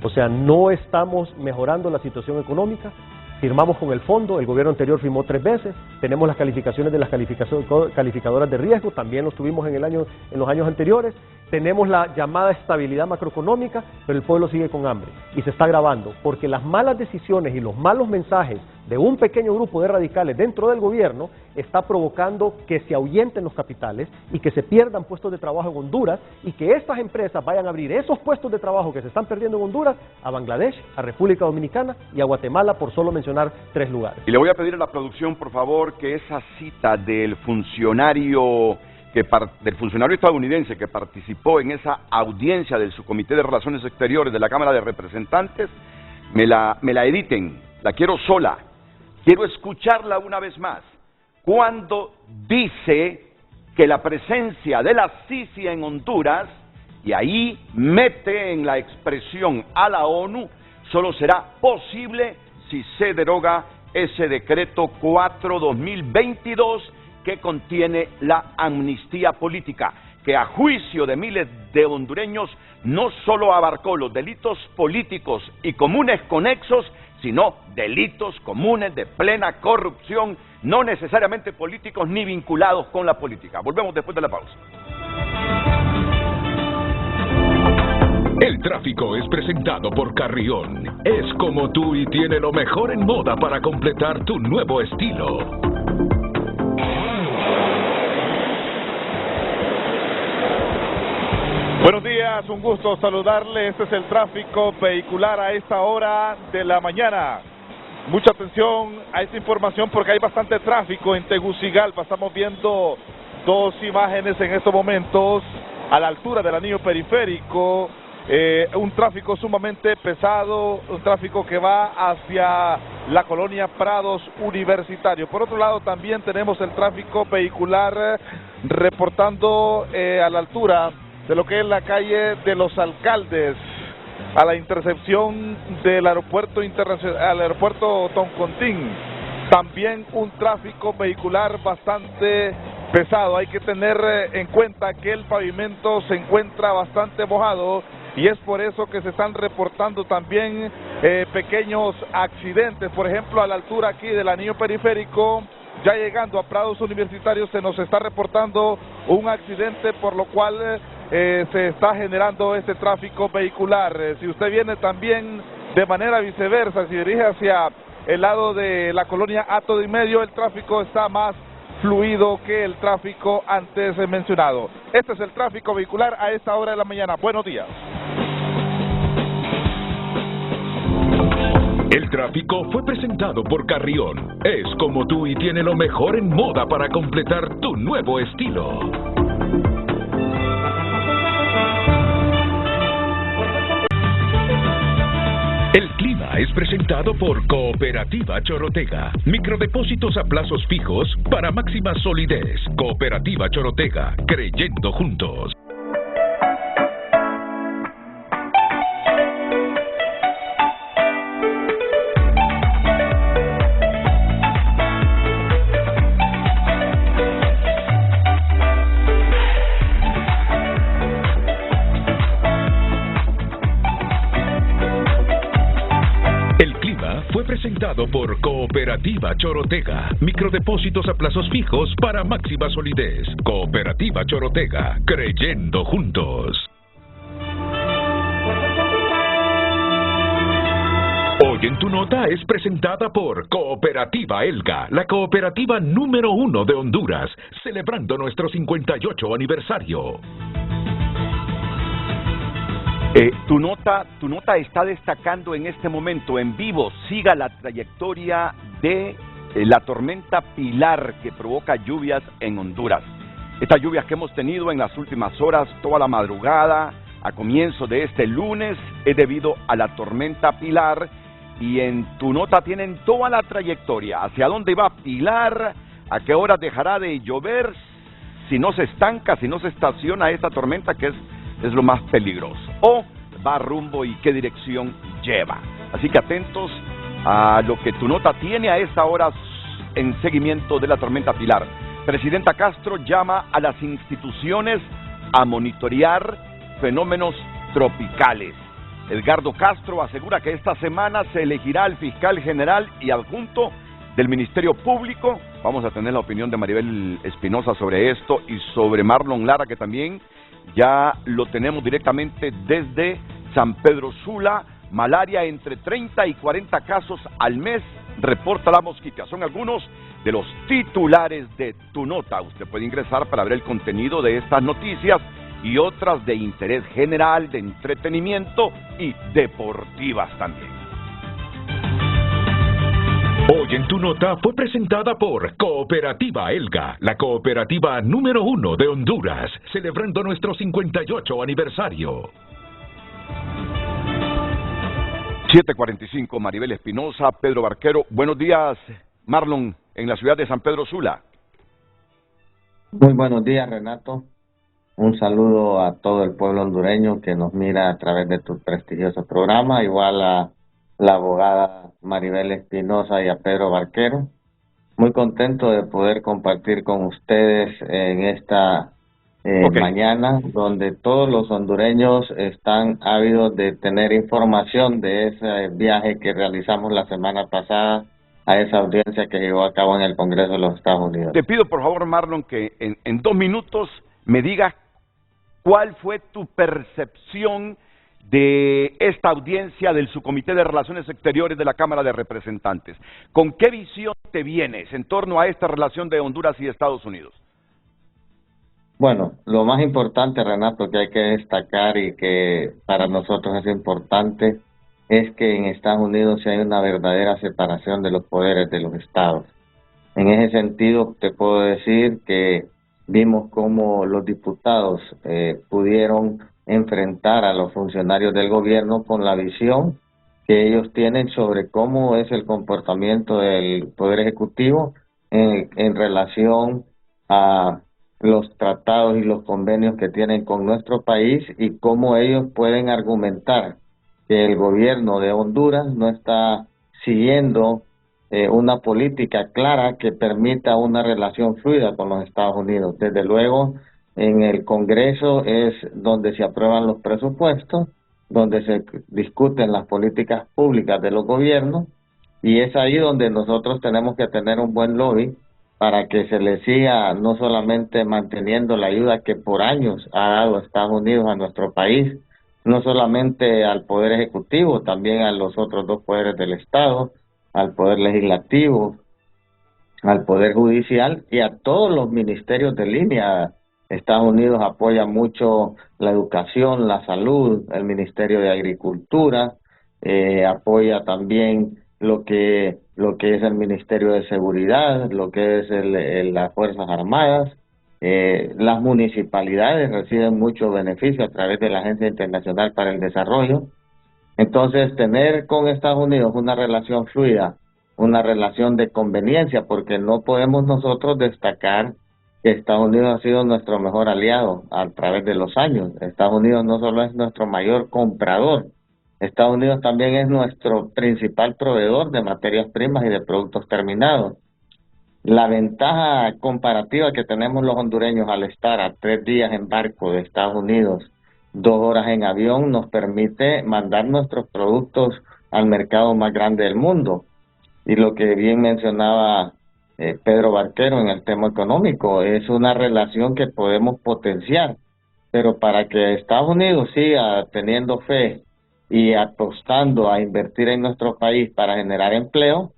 O sea, no estamos mejorando la situación económica. Firmamos con el fondo, el gobierno anterior firmó 3 veces, tenemos las calificaciones de las calificadoras de riesgo, también los tuvimos en los años anteriores, tenemos la llamada estabilidad macroeconómica, pero el pueblo sigue con hambre y se está agravando, porque las malas decisiones y los malos mensajes de un pequeño grupo de radicales dentro del gobierno está provocando que se ahuyenten los capitales y que se pierdan puestos de trabajo en Honduras y que estas empresas vayan a abrir esos puestos de trabajo que se están perdiendo en Honduras a Bangladesh, a República Dominicana y a Guatemala, por solo mencionar 3 lugares. Y le voy a pedir a la producción, por favor, que esa cita del funcionario estadounidense que participó en esa audiencia del Subcomité de Relaciones Exteriores de la Cámara de Representantes, me la editen, la quiero sola, quiero escucharla una vez más, cuando dice que la presencia de la Sisi en Honduras, y ahí mete en la expresión a la ONU, solo será posible si se deroga ese decreto 4/2022 que contiene la amnistía política, que a juicio de miles de hondureños no solo abarcó los delitos políticos y comunes conexos, sino delitos comunes de plena corrupción, no necesariamente políticos ni vinculados con la política. Volvemos después de la pausa. El tráfico es presentado por Carrión. Es como tú y tiene lo mejor en moda para completar tu nuevo estilo. Buenos días, un gusto saludarle. Este es el tráfico vehicular a esta hora de la mañana. Mucha atención a esta información porque hay bastante tráfico en Tegucigalpa. Estamos viendo 2 imágenes en estos momentos a la altura del anillo periférico. Un tráfico sumamente pesado, un tráfico que va hacia la colonia Prados Universitario. Por otro lado, también tenemos el tráfico vehicular reportando a la altura de lo que es la calle de los Alcaldes, a la intercepción del aeropuerto internacional, al aeropuerto Toncontín. También un tráfico vehicular bastante pesado. Hay que tener en cuenta que el pavimento se encuentra bastante mojado y es por eso que se están reportando también pequeños accidentes. Por ejemplo, a la altura aquí del anillo periférico, ya llegando a Prados Universitarios, se nos está reportando un accidente, por lo cual se está generando este tráfico vehicular. Si usted viene también de manera viceversa, si dirige hacia el lado de la colonia Hato de Medio, el tráfico está más fluido que el tráfico antes mencionado. Este es el tráfico vehicular a esta hora de la mañana. Buenos días. El tráfico fue presentado por Carrión. Es como tú y tiene lo mejor en moda para completar tu nuevo estilo. El clima es presentado por Cooperativa Chorotega. Microdepósitos a plazos fijos para máxima solidez. Cooperativa Chorotega, creyendo juntos. Presentado por Cooperativa Chorotega. Microdepósitos a plazos fijos para máxima solidez. Cooperativa Chorotega, creyendo juntos. Hoy en tu nota es presentada por Cooperativa Elga, la cooperativa número 1 de Honduras, celebrando nuestro 58 aniversario. Tu nota está destacando en este momento en vivo. Siga la trayectoria de la tormenta Pilar que provoca lluvias en Honduras. Estas lluvias que hemos tenido en las últimas horas, toda la madrugada, a comienzo de este lunes, es debido a la tormenta Pilar. Y en tu nota tienen toda la trayectoria. ¿Hacia dónde va Pilar? ¿A qué hora dejará de llover? si no se estanca, si no se estaciona esta tormenta, que es lo más peligroso, o va rumbo y qué dirección lleva. Así que atentos a lo que tu nota tiene a esta hora en seguimiento de la tormenta Pilar. Presidenta Castro llama a las instituciones a monitorear fenómenos tropicales. Edgardo Castro asegura que esta semana se elegirá al fiscal general y adjunto del Ministerio Público. Vamos a tener la opinión de Maribel Espinosa sobre esto y sobre Marlon Lara, que también ya lo tenemos directamente desde San Pedro Sula. Malaria entre 30 y 40 casos al mes, reporta La Mosquita. Son algunos de los titulares de tu nota. Usted puede ingresar para ver el contenido de estas noticias y otras de interés general, de entretenimiento y deportivas también. Hoy en tu nota fue presentada por Cooperativa Elga, la cooperativa número 1 de Honduras, celebrando nuestro 58 aniversario. 7:45, Maribel Espinosa, Pedro Barquero. Buenos días, Marlon, en la ciudad de San Pedro Sula. Muy buenos días, Renato. Un saludo a todo el pueblo hondureño que nos mira a través de tu prestigioso programa, igual a la abogada Maribel Espinosa y a Pedro Barquero. Muy contento de poder compartir con ustedes en esta mañana, donde todos los hondureños están ávidos de tener información de ese viaje que realizamos la semana pasada a esa audiencia que llevó a cabo en el Congreso de los Estados Unidos. Te pido por favor, Marlon, que en 2 minutos me digas cuál fue tu percepción de esta audiencia del Subcomité de Relaciones Exteriores de la Cámara de Representantes. ¿Con qué visión te vienes en torno a esta relación de Honduras y Estados Unidos? Bueno, lo más importante, Renato, que hay que destacar y que para nosotros es importante, es que en Estados Unidos sí hay una verdadera separación de los poderes de los estados. En ese sentido, te puedo decir que vimos cómo los diputados pudieron enfrentar a los funcionarios del gobierno con la visión que ellos tienen sobre cómo es el comportamiento del Poder Ejecutivo en relación a los tratados y los convenios que tienen con nuestro país y cómo ellos pueden argumentar que el gobierno de Honduras no está siguiendo una política clara que permita una relación fluida con los Estados Unidos. Desde luego, en el Congreso es donde se aprueban los presupuestos, donde se discuten las políticas públicas de los gobiernos, y es ahí donde nosotros tenemos que tener un buen lobby para que se le siga no solamente manteniendo la ayuda que por años ha dado Estados Unidos a nuestro país, no solamente al Poder Ejecutivo, también a los otros 2 poderes del Estado, al Poder Legislativo, al Poder Judicial y a todos los ministerios de línea. Estados Unidos apoya mucho la educación, la salud, el Ministerio de Agricultura, apoya también lo que es el Ministerio de Seguridad, lo que es las Fuerzas Armadas. Las municipalidades reciben mucho beneficio a través de la Agencia Internacional para el Desarrollo. Entonces, tener con Estados Unidos una relación fluida, una relación de conveniencia, porque no podemos nosotros destacar que Estados Unidos ha sido nuestro mejor aliado a través de los años. Estados Unidos no solo es nuestro mayor comprador, Estados Unidos también es nuestro principal proveedor de materias primas y de productos terminados. La ventaja comparativa que tenemos los hondureños al estar a 3 días en barco de Estados Unidos, 2 horas en avión, nos permite mandar nuestros productos al mercado más grande del mundo. Y lo que bien mencionaba Pedro Barquero en el tema económico, es una relación que podemos potenciar, pero para que Estados Unidos siga teniendo fe y apostando a invertir en nuestro país para generar empleo,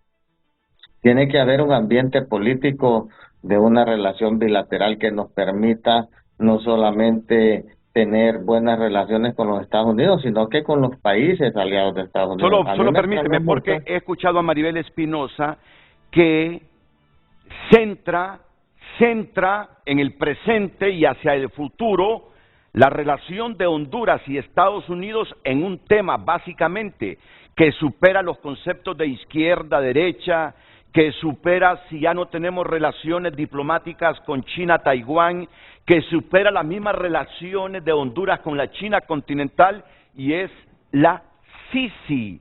tiene que haber un ambiente político de una relación bilateral que nos permita no solamente tener buenas relaciones con los Estados Unidos, sino que con los países aliados de Estados Unidos. Solo permíteme, porque he escuchado a Maribel Espinosa que centra en el presente y hacia el futuro la relación de Honduras y Estados Unidos en un tema básicamente que supera los conceptos de izquierda, derecha, que supera si ya no tenemos relaciones diplomáticas con China, Taiwán, que supera las mismas relaciones de Honduras con la China continental, y es la Sisi.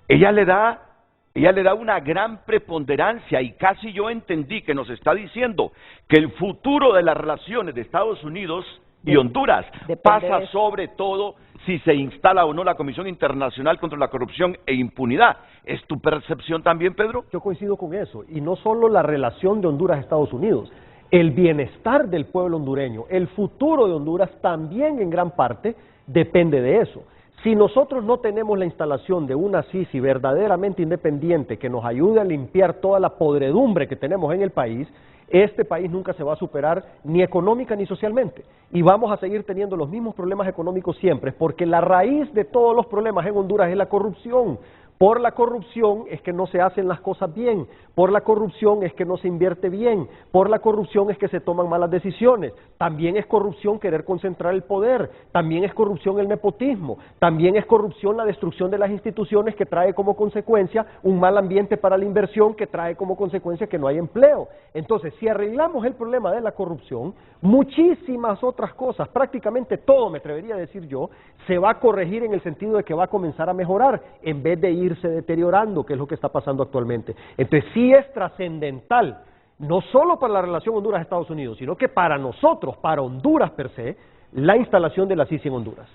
Ella le da una gran preponderancia, y casi yo entendí que nos está diciendo que el futuro de las relaciones de Estados Unidos y Honduras pasa sobre todo si se instala o no la Comisión Internacional contra la Corrupción e Impunidad. ¿Es tu percepción también, Pedro? Yo coincido con eso, y no solo la relación de Honduras a Estados Unidos, el bienestar del pueblo hondureño, el futuro de Honduras también en gran parte depende de eso. Si nosotros no tenemos la instalación de una Sisi verdaderamente independiente que nos ayude a limpiar toda la podredumbre que tenemos en el país, este país nunca se va a superar ni económica ni socialmente, y vamos a seguir teniendo los mismos problemas económicos siempre, porque la raíz de todos los problemas en Honduras es la corrupción. Por la corrupción es que no se hacen las cosas bien, por la corrupción es que no se invierte bien, por la corrupción es que se toman malas decisiones. También es corrupción querer concentrar el poder, también es corrupción el nepotismo, también es corrupción la destrucción de las instituciones, que trae como consecuencia un mal ambiente para la inversión, que trae como consecuencia que no hay empleo. Entonces, si arreglamos el problema de la corrupción, muchísimas otras cosas, prácticamente todo, me atrevería a decir yo, se va a corregir en el sentido de que va a comenzar a mejorar, en vez de irse deteriorando, que es lo que está pasando actualmente. Entonces sí es trascendental, no solo para la relación Honduras-Estados Unidos, sino que para nosotros, para Honduras per se, la instalación de la Sisi en Honduras.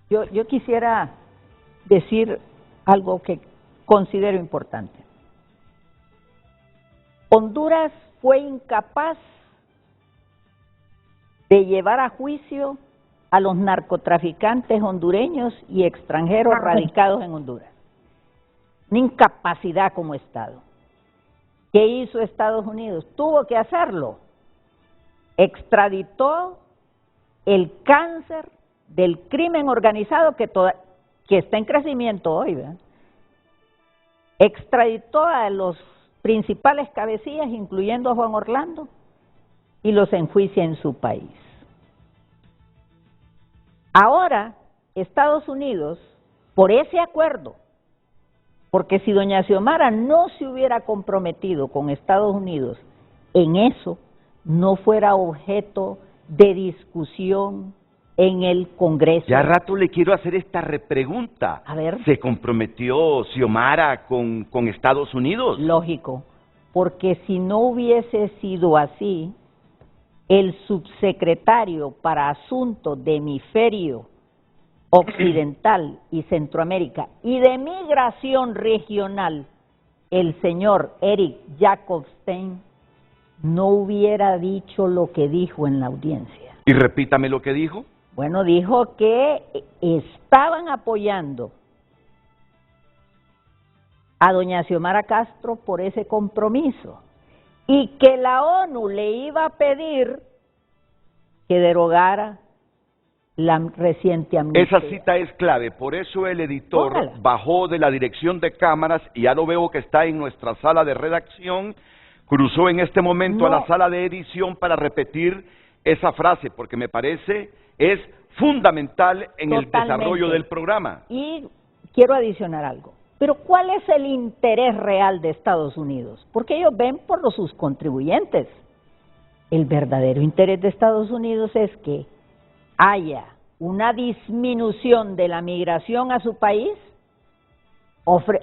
Yo quisiera decir algo que considero importante. Honduras fue incapaz de llevar a juicio a los narcotraficantes hondureños y extranjeros radicados en Honduras. Una incapacidad como Estado. ¿Qué hizo Estados Unidos? Tuvo que hacerlo. Extraditó el cáncer del crimen organizado que está en crecimiento hoy, ¿verdad? Extraditó a los principales cabecillas, incluyendo a Juan Orlando, y los enjuicia en su país. Ahora, Estados Unidos, por ese acuerdo, porque si doña Xiomara no se hubiera comprometido con Estados Unidos en eso, no fuera objeto de discusión en el Congreso. Ya rato le quiero hacer esta repregunta. A ver. ¿Se comprometió Xiomara con Estados Unidos? Lógico, porque si no hubiese sido así, el subsecretario para Asuntos de Hemisferio Occidental y Centroamérica y de Migración Regional, el señor Eric Jacobstein, no hubiera dicho lo que dijo en la audiencia. Y repítame lo que dijo. Bueno, dijo que estaban apoyando a doña Xiomara Castro por ese compromiso, y que la ONU le iba a pedir que derogara la reciente amnistía. Esa cita es clave, por eso el editor bajó de la dirección de cámaras, y ya lo veo que está en nuestra sala de redacción, cruzó en este momento a la sala de edición para repetir esa frase, porque me parece es fundamental en el desarrollo del programa. Y quiero adicionar algo. Pero ¿cuál es el interés real de Estados Unidos? Porque ellos ven por sus contribuyentes. El verdadero interés de Estados Unidos es que haya una disminución de la migración a su país,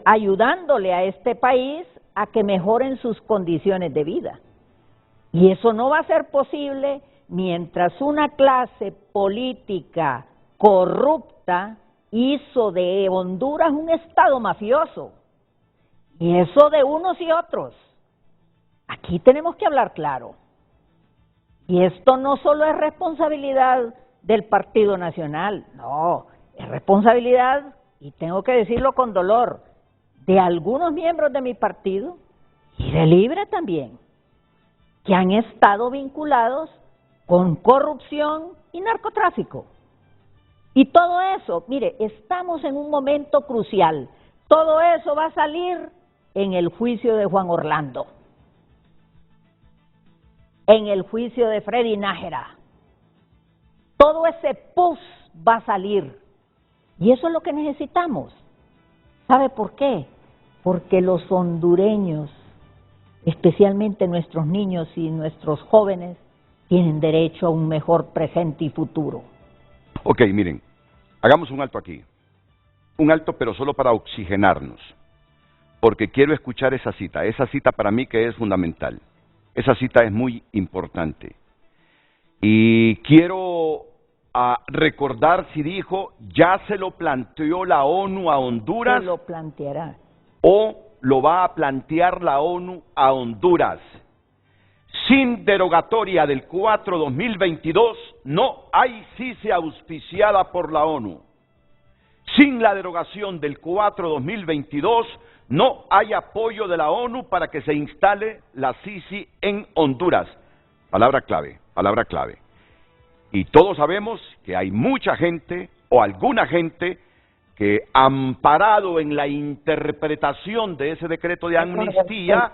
ayudándole a este país a que mejoren sus condiciones de vida. Y eso no va a ser posible mientras una clase política corrupta hizo de Honduras un estado mafioso, y eso de unos y otros. Aquí tenemos que hablar claro, y esto no solo es responsabilidad del Partido Nacional, no, es responsabilidad, y tengo que decirlo con dolor, de algunos miembros de mi partido, y de Libre también, que han estado vinculados con corrupción y narcotráfico. Y todo eso, mire, estamos en un momento crucial. Todo eso va a salir en el juicio de Juan Orlando, en el juicio de Freddy Nájera. Todo ese pus va a salir. Y eso es lo que necesitamos. ¿Sabe por qué? porque los hondureños, especialmente nuestros niños y nuestros jóvenes, tienen derecho a un mejor presente y futuro. Ok, miren, hagamos un alto aquí. Un alto, pero solo para oxigenarnos, porque quiero escuchar esa cita para mí que es fundamental. Esa cita es muy importante. Y quiero recordar si dijo, ya se lo planteó la ONU a Honduras. Se lo planteará. O lo va a plantear la ONU a Honduras. Sin derogatoria del 4-2022, no hay CICI auspiciada por la ONU. Sin la derogación del 4-2022, no hay apoyo de la ONU para que se instale la CICI en Honduras. Palabra clave, palabra clave. Y todos sabemos que hay mucha gente, o alguna gente, que amparado en la interpretación de ese decreto de amnistía,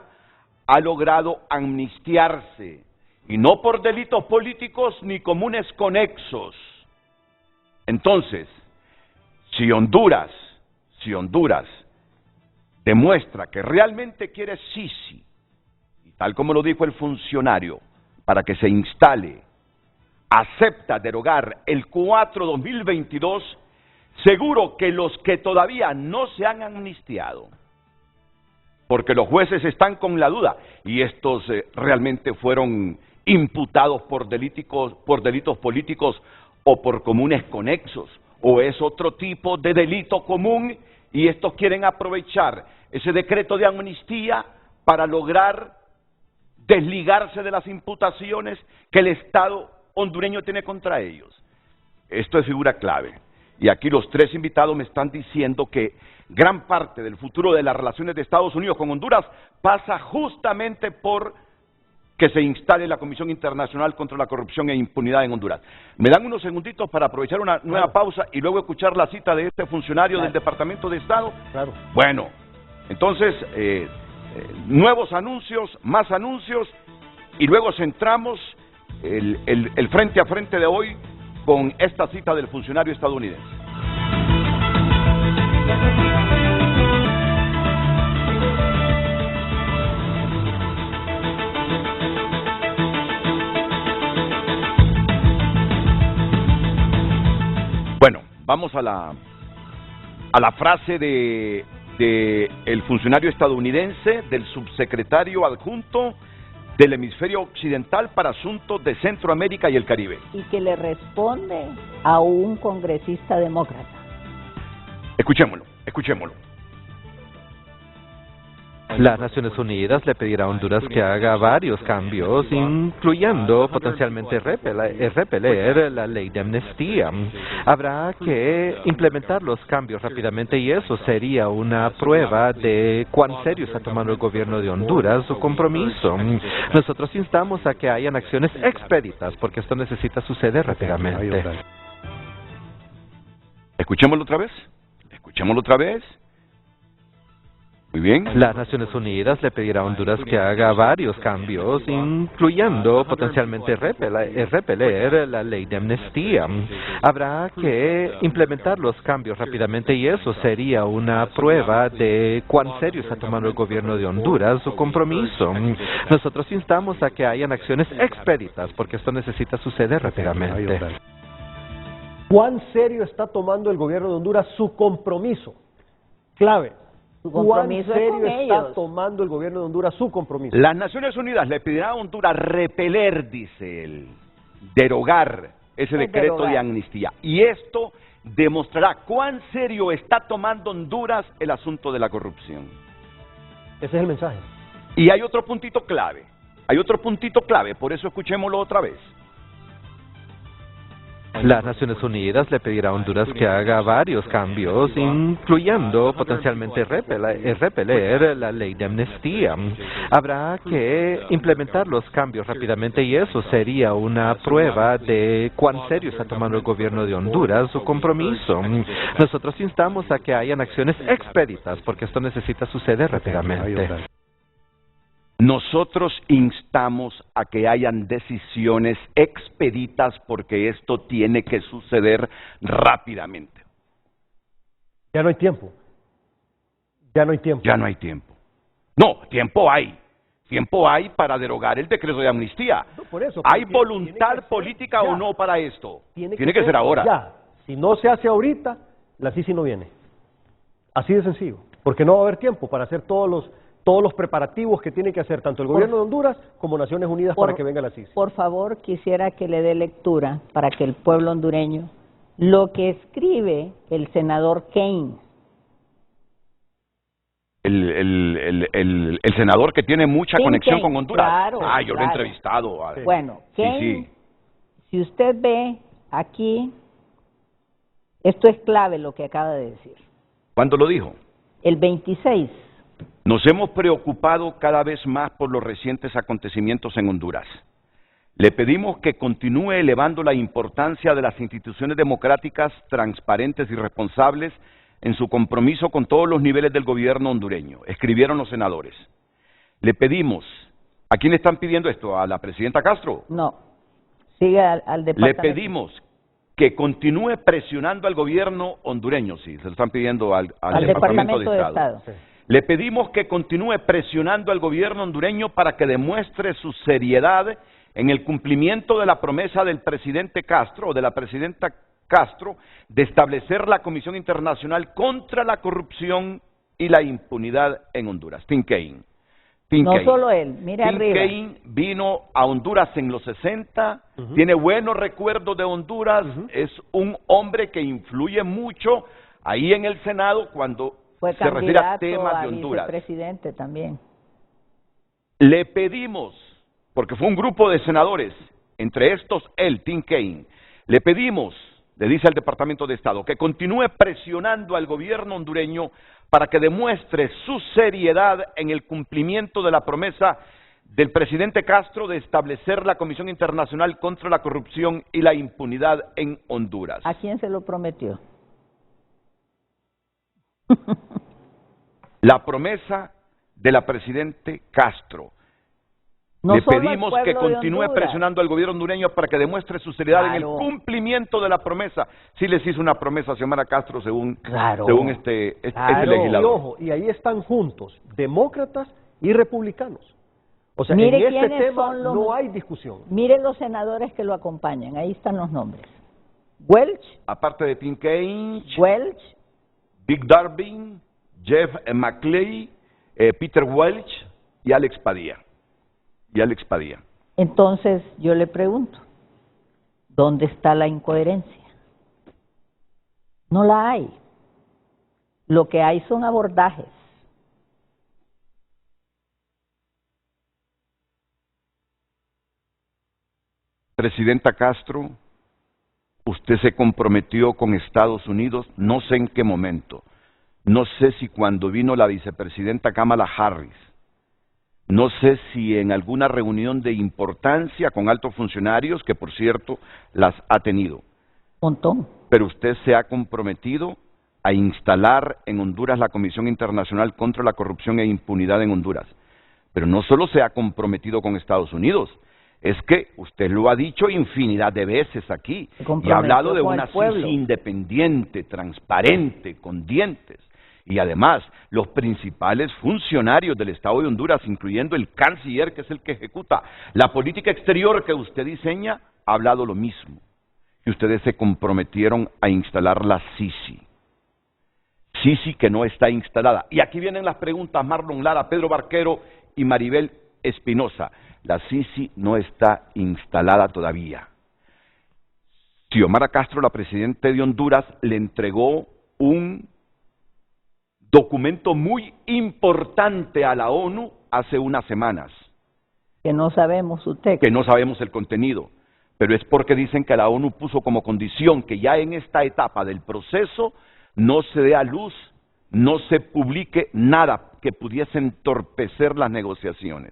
ha logrado amnistiarse. Y no por delitos políticos ni comunes conexos. Entonces, si Honduras demuestra que realmente quiere CICI, y tal como lo dijo el funcionario, para que se instale, acepta derogar el 4-2022, seguro que los que todavía no se han amnistiado, porque los jueces están con la duda, y estos realmente fueron imputados por delitos políticos o por comunes conexos, o es otro tipo de delito común, y estos quieren aprovechar ese decreto de amnistía para lograr desligarse de las imputaciones que el Estado hondureño tiene contra ellos. Esto es figura clave. Y aquí los tres invitados me están diciendo que gran parte del futuro de las relaciones de Estados Unidos con Honduras pasa justamente por que se instale la Comisión Internacional contra la Corrupción e Impunidad en Honduras. Me dan unos segunditos para aprovechar una nueva pausa y luego escuchar la cita de este funcionario del Departamento de Estado. Bueno, entonces, nuevos anuncios, más anuncios, y luego centramos el frente a frente de hoy con esta cita del funcionario estadounidense. Bueno, vamos a la frase de el funcionario estadounidense, del subsecretario adjunto del hemisferio occidental para asuntos de Centroamérica y el Caribe. Y que le responde a un congresista demócrata. Escuchémoslo, escuchémoslo. Las Naciones Unidas le pedirá a Honduras que haga varios cambios, incluyendo potencialmente repeler la ley de amnistía. Habrá que implementar los cambios rápidamente y eso sería una prueba de cuán serio está tomando el gobierno de Honduras su compromiso. Nosotros instamos a que hayan acciones expeditas porque esto necesita suceder rápidamente. Escuchémoslo otra vez. Escuchémoslo otra vez. Muy bien. Las Naciones Unidas le pedirá a Honduras que haga varios cambios, incluyendo potencialmente repeler la ley de amnistía. Habrá que implementar los cambios rápidamente y eso sería una prueba de cuán serio está tomando el gobierno de Honduras su compromiso. Nosotros instamos a que hayan acciones expeditas porque esto necesita suceder rápidamente. ¿Cuán serio está tomando el gobierno de Honduras su compromiso? Clave. ¿Cuán serio está tomando el gobierno de Honduras su compromiso? Las Naciones Unidas le pedirán a Honduras repeler, dice él, derogar ese decreto de amnistía. Y esto demostrará cuán serio está tomando Honduras el asunto de la corrupción. Ese es el mensaje. Y hay otro puntito clave. Hay otro puntito clave, por eso escuchémoslo otra vez. Las Naciones Unidas le pedirá a Honduras que haga varios cambios, incluyendo potencialmente repeler la ley de amnistía. Habrá que implementar los cambios rápidamente y eso sería una prueba de cuán serio está tomando el gobierno de Honduras su compromiso. Nosotros instamos a que hayan acciones expeditas porque esto necesita suceder rápidamente. Nosotros instamos a que hayan decisiones expeditas porque esto tiene que suceder rápidamente. Ya no hay tiempo. Ya no hay tiempo. Ya no hay tiempo. No, tiempo hay. Tiempo hay para derogar el decreto de amnistía. No, por eso, ¿Hay tiene voluntad política o no para esto? Tiene que ser ahora. Ya. Si no se hace ahorita, la Sisi no viene. Así de sencillo. Porque no va a haber tiempo para hacer todos los preparativos que tiene que hacer tanto el gobierno de Honduras como Naciones Unidas para que venga la Sisi. Por favor, quisiera que le dé lectura para que el pueblo hondureño lo que escribe el senador Kane. El senador que tiene mucha conexión con Honduras. Claro, yo lo he entrevistado. Bueno, Kane, sí. Si usted ve aquí, esto es clave lo que acaba de decir. ¿Cuándo lo dijo? El 26. Nos hemos preocupado cada vez más por los recientes acontecimientos en Honduras. Le pedimos que continúe elevando la importancia de las instituciones democráticas, transparentes y responsables en su compromiso con todos los niveles del gobierno hondureño, escribieron los senadores. Le pedimos, ¿a quién le están pidiendo esto? ¿A la presidenta Castro? No, sigue al departamento. Le pedimos que continúe presionando al gobierno hondureño, sí, se lo están pidiendo al Departamento de Estado. Sí. Le pedimos que continúe presionando al gobierno hondureño para que demuestre su seriedad en el cumplimiento de la promesa del presidente Castro o de la presidenta Castro de establecer la Comisión Internacional contra la Corrupción y la Impunidad en Honduras. Tim Kaine. Solo él, mire Tim arriba. Kaine vino a Honduras en los 60, tiene buenos recuerdos de Honduras, es un hombre que influye mucho ahí en el Senado cuando fue se refiere a temas a de Honduras. Vicepresidente también. Le pedimos, porque fue un grupo de senadores, entre estos él, Tim Kaine, le pedimos, le dice al Departamento de Estado, que continúe presionando al gobierno hondureño para que demuestre su seriedad en el cumplimiento de la promesa del presidente Castro de establecer la Comisión Internacional contra la Corrupción y la Impunidad en Honduras. ¿A quién se lo prometió? La promesa de la presidente Castro. Le pedimos que continúe presionando al gobierno hondureño para que demuestre su seriedad en el cumplimiento de la promesa. Sí les hizo una promesa a Xiomara Castro según este legislador. Y ojo, y ahí están juntos demócratas y republicanos. O sea, Mire en este tema no hay discusión. Miren los senadores que lo acompañan, ahí están los nombres. Welch. Aparte de Tim Kaine. Welch. Dick Durbin, Jeff McClay, Peter Welch y Alex Padilla. Entonces, yo le pregunto, ¿dónde está la incoherencia? No la hay. Lo que hay son abordajes. Presidenta Castro, usted se comprometió con Estados Unidos, no sé en qué momento, no sé si cuando vino la vicepresidenta Kamala Harris, no sé si en alguna reunión de importancia con altos funcionarios, que por cierto las ha tenido. Montón. Pero usted se ha comprometido a instalar en Honduras la Comisión Internacional contra la Corrupción e Impunidad en Honduras. Pero no solo se ha comprometido con Estados Unidos, es que usted lo ha dicho infinidad de veces aquí y ha hablado de una CICI independiente, transparente, con dientes. Y además, los principales funcionarios del Estado de Honduras, incluyendo el canciller, que es el que ejecuta la política exterior que usted diseña, ha hablado lo mismo. Y ustedes se comprometieron a instalar la CICI. CICI que no está instalada. Y aquí vienen las preguntas, Marlon Lara, Pedro Barquero y Maribel Espinosa. La CICI no está instalada todavía. Xiomara Castro, la presidenta de Honduras, le entregó un documento muy importante a la ONU hace unas semanas. Que no sabemos su texto. Que no sabemos el contenido, pero es porque dicen que la ONU puso como condición que ya en esta etapa del proceso no se dé a luz, no se publique nada que pudiese entorpecer las negociaciones.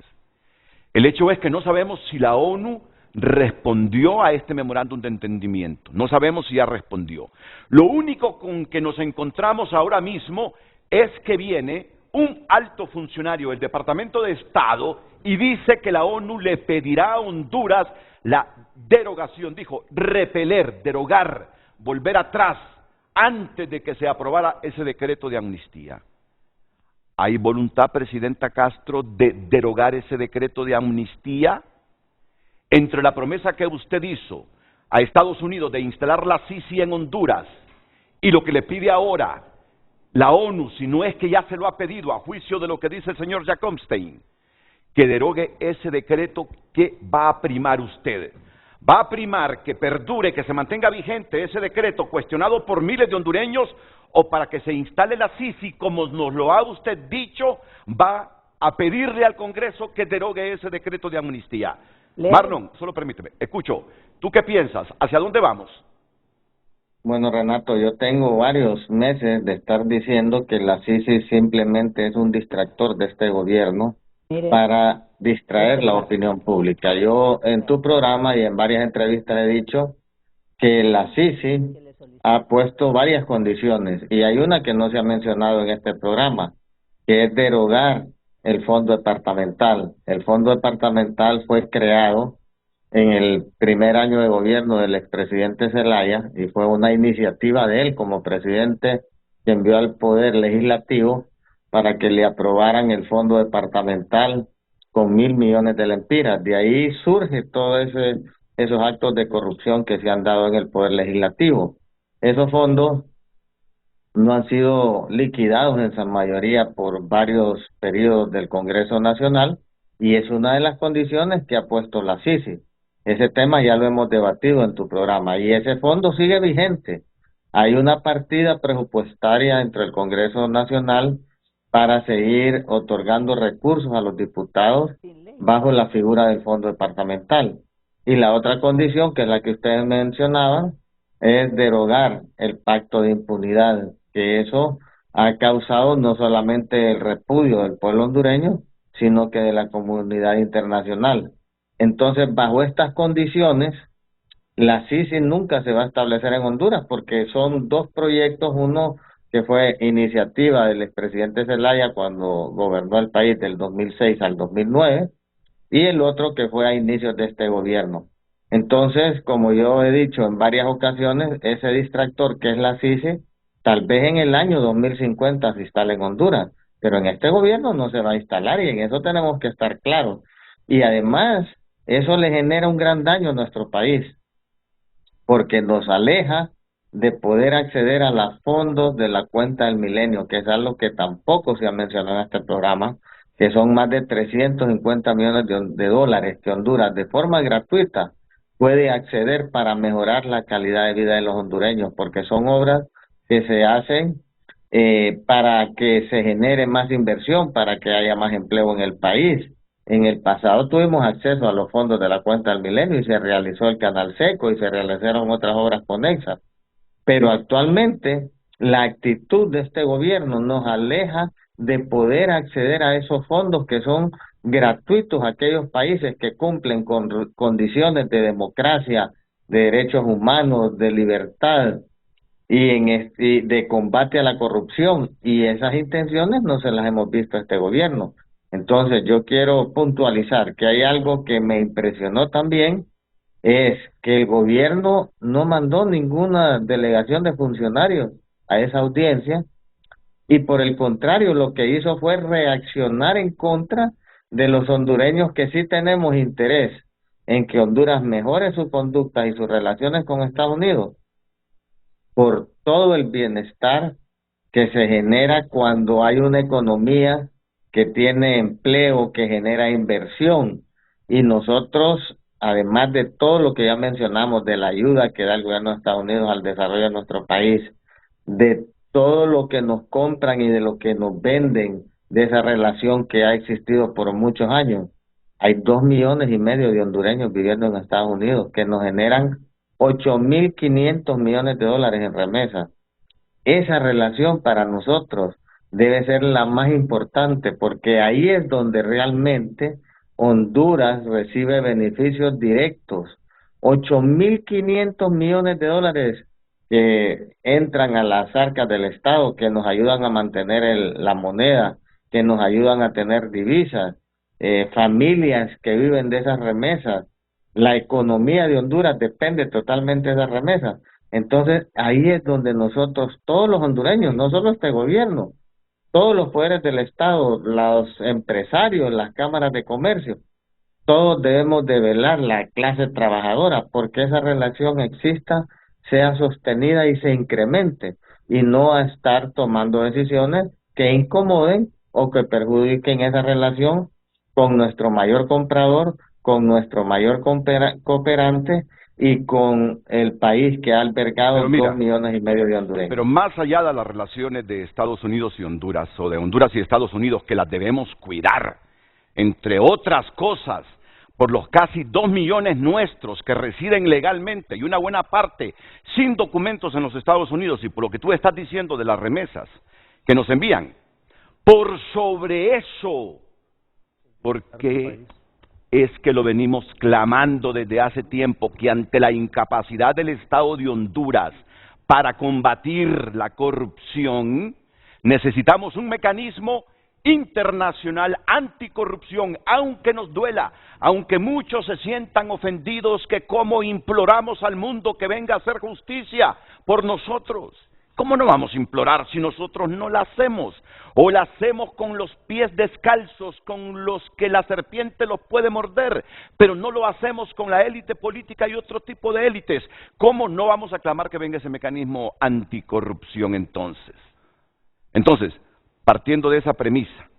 El hecho es que no sabemos si la ONU respondió a este memorándum de entendimiento. No sabemos si ya respondió. Lo único con que nos encontramos ahora mismo es que viene un alto funcionario del Departamento de Estado y dice que la ONU le pedirá a Honduras la derogación, dijo, repeler, derogar, volver atrás antes de que se aprobara ese decreto de amnistía. ¿Hay voluntad, Presidenta Castro, de derogar ese decreto de amnistía? Entre la promesa que usted hizo a Estados Unidos de instalar la Sisi en Honduras y lo que le pide ahora la ONU, si no es que ya se lo ha pedido a juicio de lo que dice el señor Jacobstein, que derogue ese decreto, ¿qué va a primar usted? ¿Va a primar que perdure, que se mantenga vigente ese decreto cuestionado por miles de hondureños, o para que se instale la Sisi, como nos lo ha usted dicho, va a pedirle al Congreso que derogue ese decreto de amnistía? Marlon, solo permíteme, escucho, ¿tú qué piensas? ¿Hacia dónde vamos? Bueno, Renato, yo tengo varios meses de estar diciendo que la Sisi simplemente es un distractor de este gobierno para distraer la opinión pública. Yo en tu programa y en varias entrevistas he dicho que la Sisi ha puesto varias condiciones y hay una que no se ha mencionado en este programa, que es derogar el fondo departamental. El fondo departamental fue creado en el primer año de gobierno del expresidente Zelaya y fue una iniciativa de él como presidente que envió al Poder Legislativo para que le aprobaran el fondo departamental con 1.000 millones de lempiras. De ahí surge todos esos actos de corrupción que se han dado en el Poder Legislativo. Esos fondos no han sido liquidados en su mayoría por varios periodos del Congreso Nacional y es una de las condiciones que ha puesto la Sisi. Ese tema ya lo hemos debatido en tu programa y ese fondo sigue vigente. Hay una partida presupuestaria entre el Congreso Nacional para seguir otorgando recursos a los diputados bajo la figura del fondo departamental. Y la otra condición, que es la que ustedes mencionaban, es derogar el pacto de impunidad, que eso ha causado no solamente el repudio del pueblo hondureño, sino que de la comunidad internacional. Entonces, bajo estas condiciones, la Sisi nunca se va a establecer en Honduras, porque son dos proyectos, uno que fue iniciativa del expresidente Zelaya cuando gobernó el país del 2006 al 2009, y el otro que fue a inicios de este gobierno. Entonces, como yo he dicho en varias ocasiones, ese distractor que es la Sisi, tal vez en el año 2050 se instale en Honduras, pero en este gobierno no se va a instalar y en eso tenemos que estar claros. Y además, eso le genera un gran daño a nuestro país, porque nos aleja de poder acceder a los fondos de la cuenta del milenio, que es algo que tampoco se ha mencionado en este programa, que son más de 350 millones de dólares que Honduras de forma gratuita puede acceder para mejorar la calidad de vida de los hondureños, porque son obras que se hacen para que se genere más inversión, para que haya más empleo en el país. En el pasado tuvimos acceso a los fondos de la cuenta del milenio y se realizó el Canal Seco y se realizaron otras obras conexas. Pero actualmente la actitud de este gobierno nos aleja de poder acceder a esos fondos que son gratuitos a aquellos países que cumplen con condiciones de democracia, de derechos humanos, de libertad y de combate a la corrupción. Y esas intenciones no se las hemos visto a este gobierno. Entonces yo quiero puntualizar que hay algo que me impresionó también, es que el gobierno no mandó ninguna delegación de funcionarios a esa audiencia y por el contrario lo que hizo fue reaccionar en contra de los hondureños que sí tenemos interés en que Honduras mejore su conducta y sus relaciones con Estados Unidos por todo el bienestar que se genera cuando hay una economía que tiene empleo, que genera inversión. Y nosotros, además de todo lo que ya mencionamos, de la ayuda que da el gobierno de Estados Unidos al desarrollo de nuestro país, de todo lo que nos compran y de lo que nos venden, de esa relación que ha existido por muchos años, hay 2,5 millones de hondureños viviendo en Estados Unidos que nos generan 8.500 millones de dólares en remesas. Esa relación para nosotros debe ser la más importante, porque ahí es donde realmente Honduras recibe beneficios directos. 8.500 millones de dólares que entran a las arcas del Estado, que nos ayudan a mantener la moneda, que nos ayudan a tener divisas, familias que viven de esas remesas. La economía de Honduras depende totalmente de esas remesas. Entonces ahí es donde nosotros, todos los hondureños, no solo este gobierno, todos los poderes del Estado, los empresarios, las cámaras de comercio, todos debemos de velar la clase trabajadora porque esa relación exista, sea sostenida y se incremente, y no a estar tomando decisiones que incomoden o que perjudiquen esa relación con nuestro mayor comprador, con nuestro mayor cooperante y con el país que ha albergado 2,5 millones de hondureños. Pero más allá de las relaciones de Estados Unidos y Honduras, o de Honduras y Estados Unidos, que las debemos cuidar, entre otras cosas, por los casi 2 millones nuestros que residen legalmente y una buena parte sin documentos en los Estados Unidos, y por lo que tú estás diciendo de las remesas que nos envían, por sobre eso, porque es que lo venimos clamando desde hace tiempo, que ante la incapacidad del Estado de Honduras para combatir la corrupción, necesitamos un mecanismo internacional anticorrupción, aunque nos duela, aunque muchos se sientan ofendidos, que cómo imploramos al mundo que venga a hacer justicia por nosotros. ¿Cómo no vamos a implorar si nosotros no la hacemos? O la hacemos con los pies descalzos, con los que la serpiente los puede morder, pero no lo hacemos con la élite política y otro tipo de élites. ¿Cómo no vamos a clamar que venga ese mecanismo anticorrupción entonces? Entonces, partiendo de esa premisa,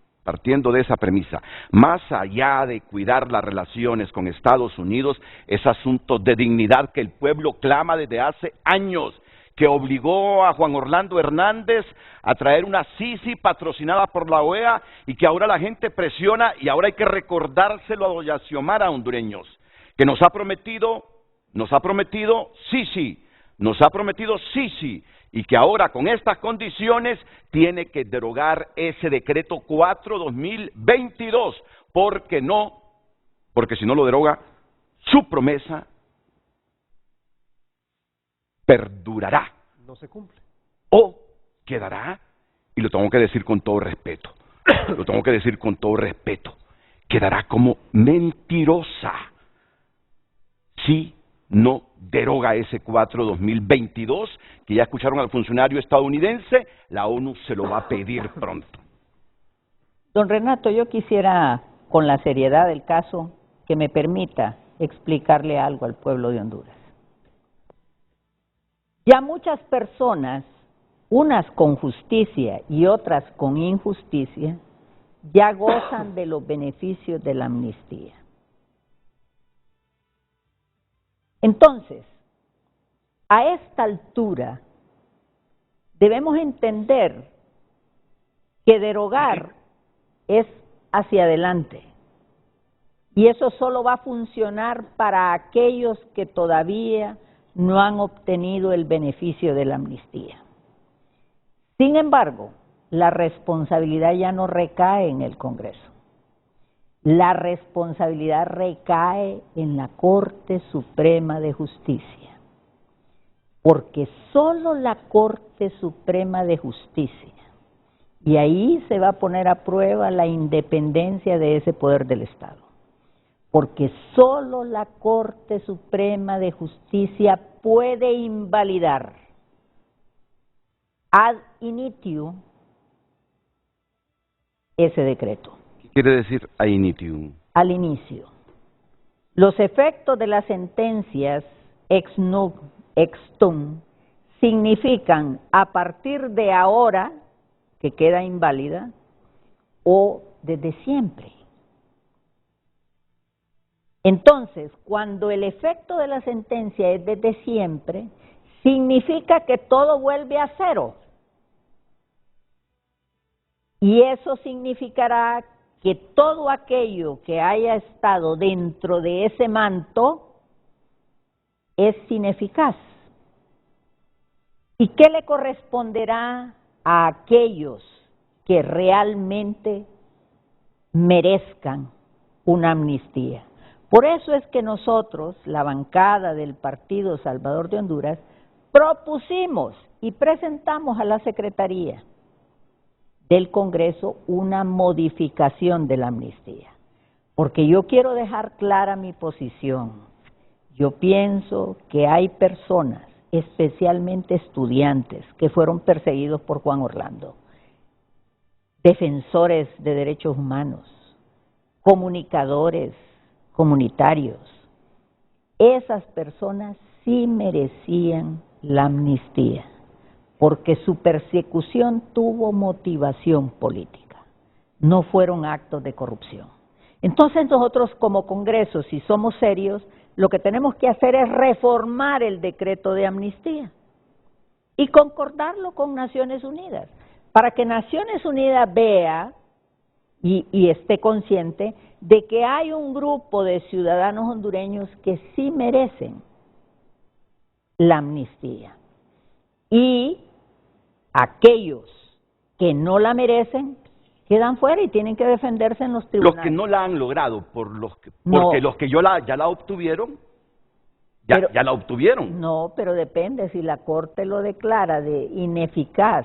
más allá de cuidar las relaciones con Estados Unidos, es asunto de dignidad que el pueblo clama desde hace años, que obligó a Juan Orlando Hernández a traer una Sisi patrocinada por la OEA y que ahora la gente presiona, y ahora hay que recordárselo a doña Xiomara, hondureños, que nos ha prometido Sisi, y que ahora con estas condiciones tiene que derogar ese decreto 4/2022, porque si no lo deroga, su promesa perdurará. No se cumple. O quedará, y lo tengo que decir con todo respeto, quedará como mentirosa si no deroga ese 4/2022, que ya escucharon al funcionario estadounidense, la ONU se lo va a pedir pronto. Don Renato, yo quisiera, con la seriedad del caso, que me permita explicarle algo al pueblo de Honduras. Ya muchas personas, unas con justicia y otras con injusticia, ya gozan de los beneficios de la amnistía. Entonces, a esta altura, debemos entender que derogar es hacia adelante. Y eso solo va a funcionar para aquellos que todavía no han obtenido el beneficio de la amnistía. Sin embargo, la responsabilidad ya no recae en el Congreso. La responsabilidad recae en la Corte Suprema de Justicia, porque solo la Corte Suprema de Justicia, y ahí se va a poner a prueba la independencia de ese poder del Estado, porque solo la Corte Suprema de Justicia puede invalidar ad initio ese decreto. ¿Qué quiere decir ad initio? Al inicio. Los efectos de las sentencias ex nunc, ex tunc, significan a partir de ahora, que queda inválida, o desde siempre. Entonces, cuando el efecto de la sentencia es desde siempre, significa que todo vuelve a cero. Y eso significará que todo aquello que haya estado dentro de ese manto es ineficaz. ¿Y qué le corresponderá a aquellos que realmente merezcan una amnistía? Por eso es que nosotros, la bancada del Partido Salvador de Honduras, propusimos y presentamos a la Secretaría del Congreso una modificación de la amnistía. Porque yo quiero dejar clara mi posición. Yo pienso que hay personas, especialmente estudiantes, que fueron perseguidos por Juan Orlando. defensores de derechos humanos, comunicadores, comunitarios. Esas personas sí merecían la amnistía, porque su persecución tuvo motivación política, no fueron actos de corrupción. Entonces nosotros como Congreso, si somos serios, lo que tenemos que hacer es reformar el decreto de amnistía y concordarlo con Naciones Unidas, para que Naciones Unidas vea y esté consciente de que hay un grupo de ciudadanos hondureños que sí merecen la amnistía. Y aquellos que no la merecen quedan fuera y tienen que defenderse en los tribunales. Los que no la han logrado, porque los que ya la obtuvieron, ya la obtuvieron. No, pero depende, si la Corte lo declara de ineficaz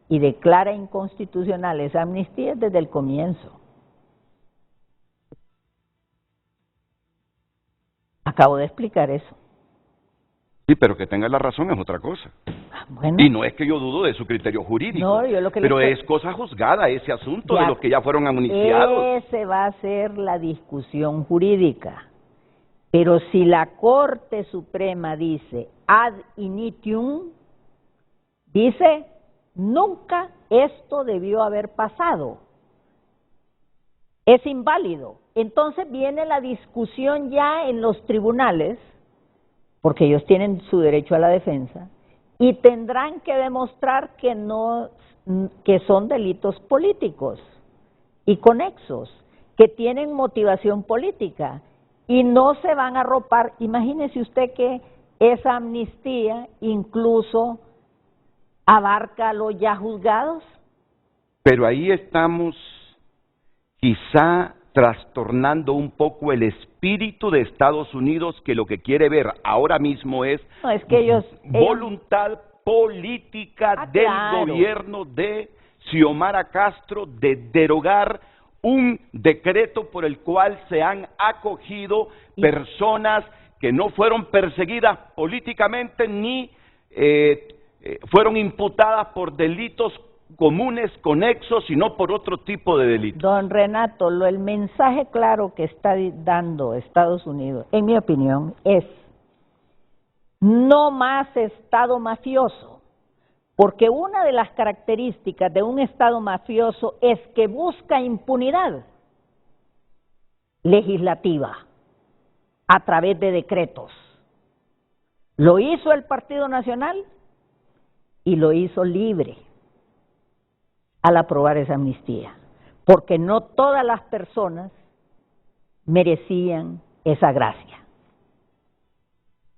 y declara inconstitucional esa amnistía desde el comienzo. Acabo de explicar eso. Sí, pero que tenga la razón es otra cosa. Bueno. Y no es que yo dudo de su criterio jurídico, no, yo lo que pero es cosa juzgada ese asunto de los que ya fueron amnistiados. Ese va a ser la discusión jurídica. Pero si la Corte Suprema dice ad initium, dice nunca esto debió haber pasado, es inválido. Entonces viene la discusión ya en los tribunales, porque ellos tienen su derecho a la defensa, y tendrán que demostrar que son delitos políticos y conexos, que tienen motivación política, y no se van a arropar. Imagínese usted que esa amnistía incluso abarca a los ya juzgados. Pero ahí estamos quizá trastornando un poco el espíritu de Estados Unidos, que lo que quiere ver ahora mismo es, que ellos voluntad política del gobierno de Xiomara Castro de derogar un decreto por el cual se han acogido personas que no fueron perseguidas políticamente ni fueron imputadas por delitos comunes, conexos, sino por otro tipo de delitos. Don Renato, el mensaje claro que está dando Estados Unidos, en mi opinión, es no más Estado mafioso, porque una de las características de un Estado mafioso es que busca impunidad legislativa a través de decretos. Lo hizo el Partido Nacional y lo hizo libre al aprobar esa amnistía, porque no todas las personas merecían esa gracia.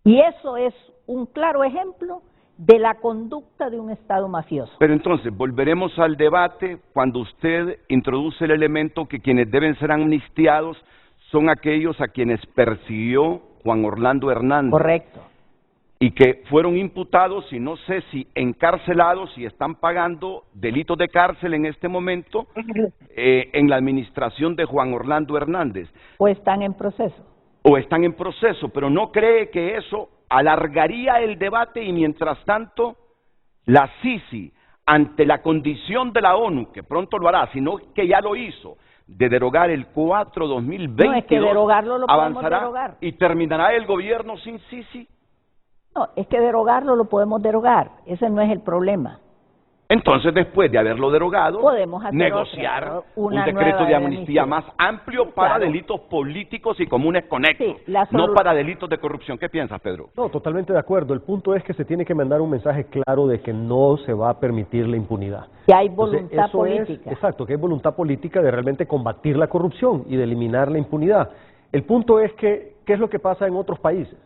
Y eso es un claro ejemplo de la conducta de un Estado mafioso. Pero entonces, volveremos al debate cuando usted introduce el elemento que quienes deben ser amnistiados son aquellos a quienes persiguió Juan Orlando Hernández. Correcto. Y que fueron imputados, y no sé si encarcelados, y están pagando delitos de cárcel en este momento en la administración de Juan Orlando Hernández. O están en proceso. O están en proceso, pero ¿no cree que eso alargaría el debate y mientras tanto la Sisi, ante la condición de la ONU, que pronto lo hará, sino que ya lo hizo, de derogar el 4-2022, no, es que derogarlo lo avanzará podemos derogar. ¿Y terminará el gobierno sin Sisi? No, es que derogarlo lo podemos derogar, ese no es el problema. Entonces, después de haberlo derogado, podemos hacer negociar un decreto de amnistía más amplio para delitos políticos y comunes conexos, no para delitos de corrupción. ¿Qué piensas, Pedro? No, totalmente de acuerdo. El punto es que se tiene que mandar un mensaje claro de que no se va a permitir la impunidad. Que hay voluntad política. Exacto, que hay voluntad política de realmente combatir la corrupción y de eliminar la impunidad. El punto es que, ¿qué es lo que pasa en otros países?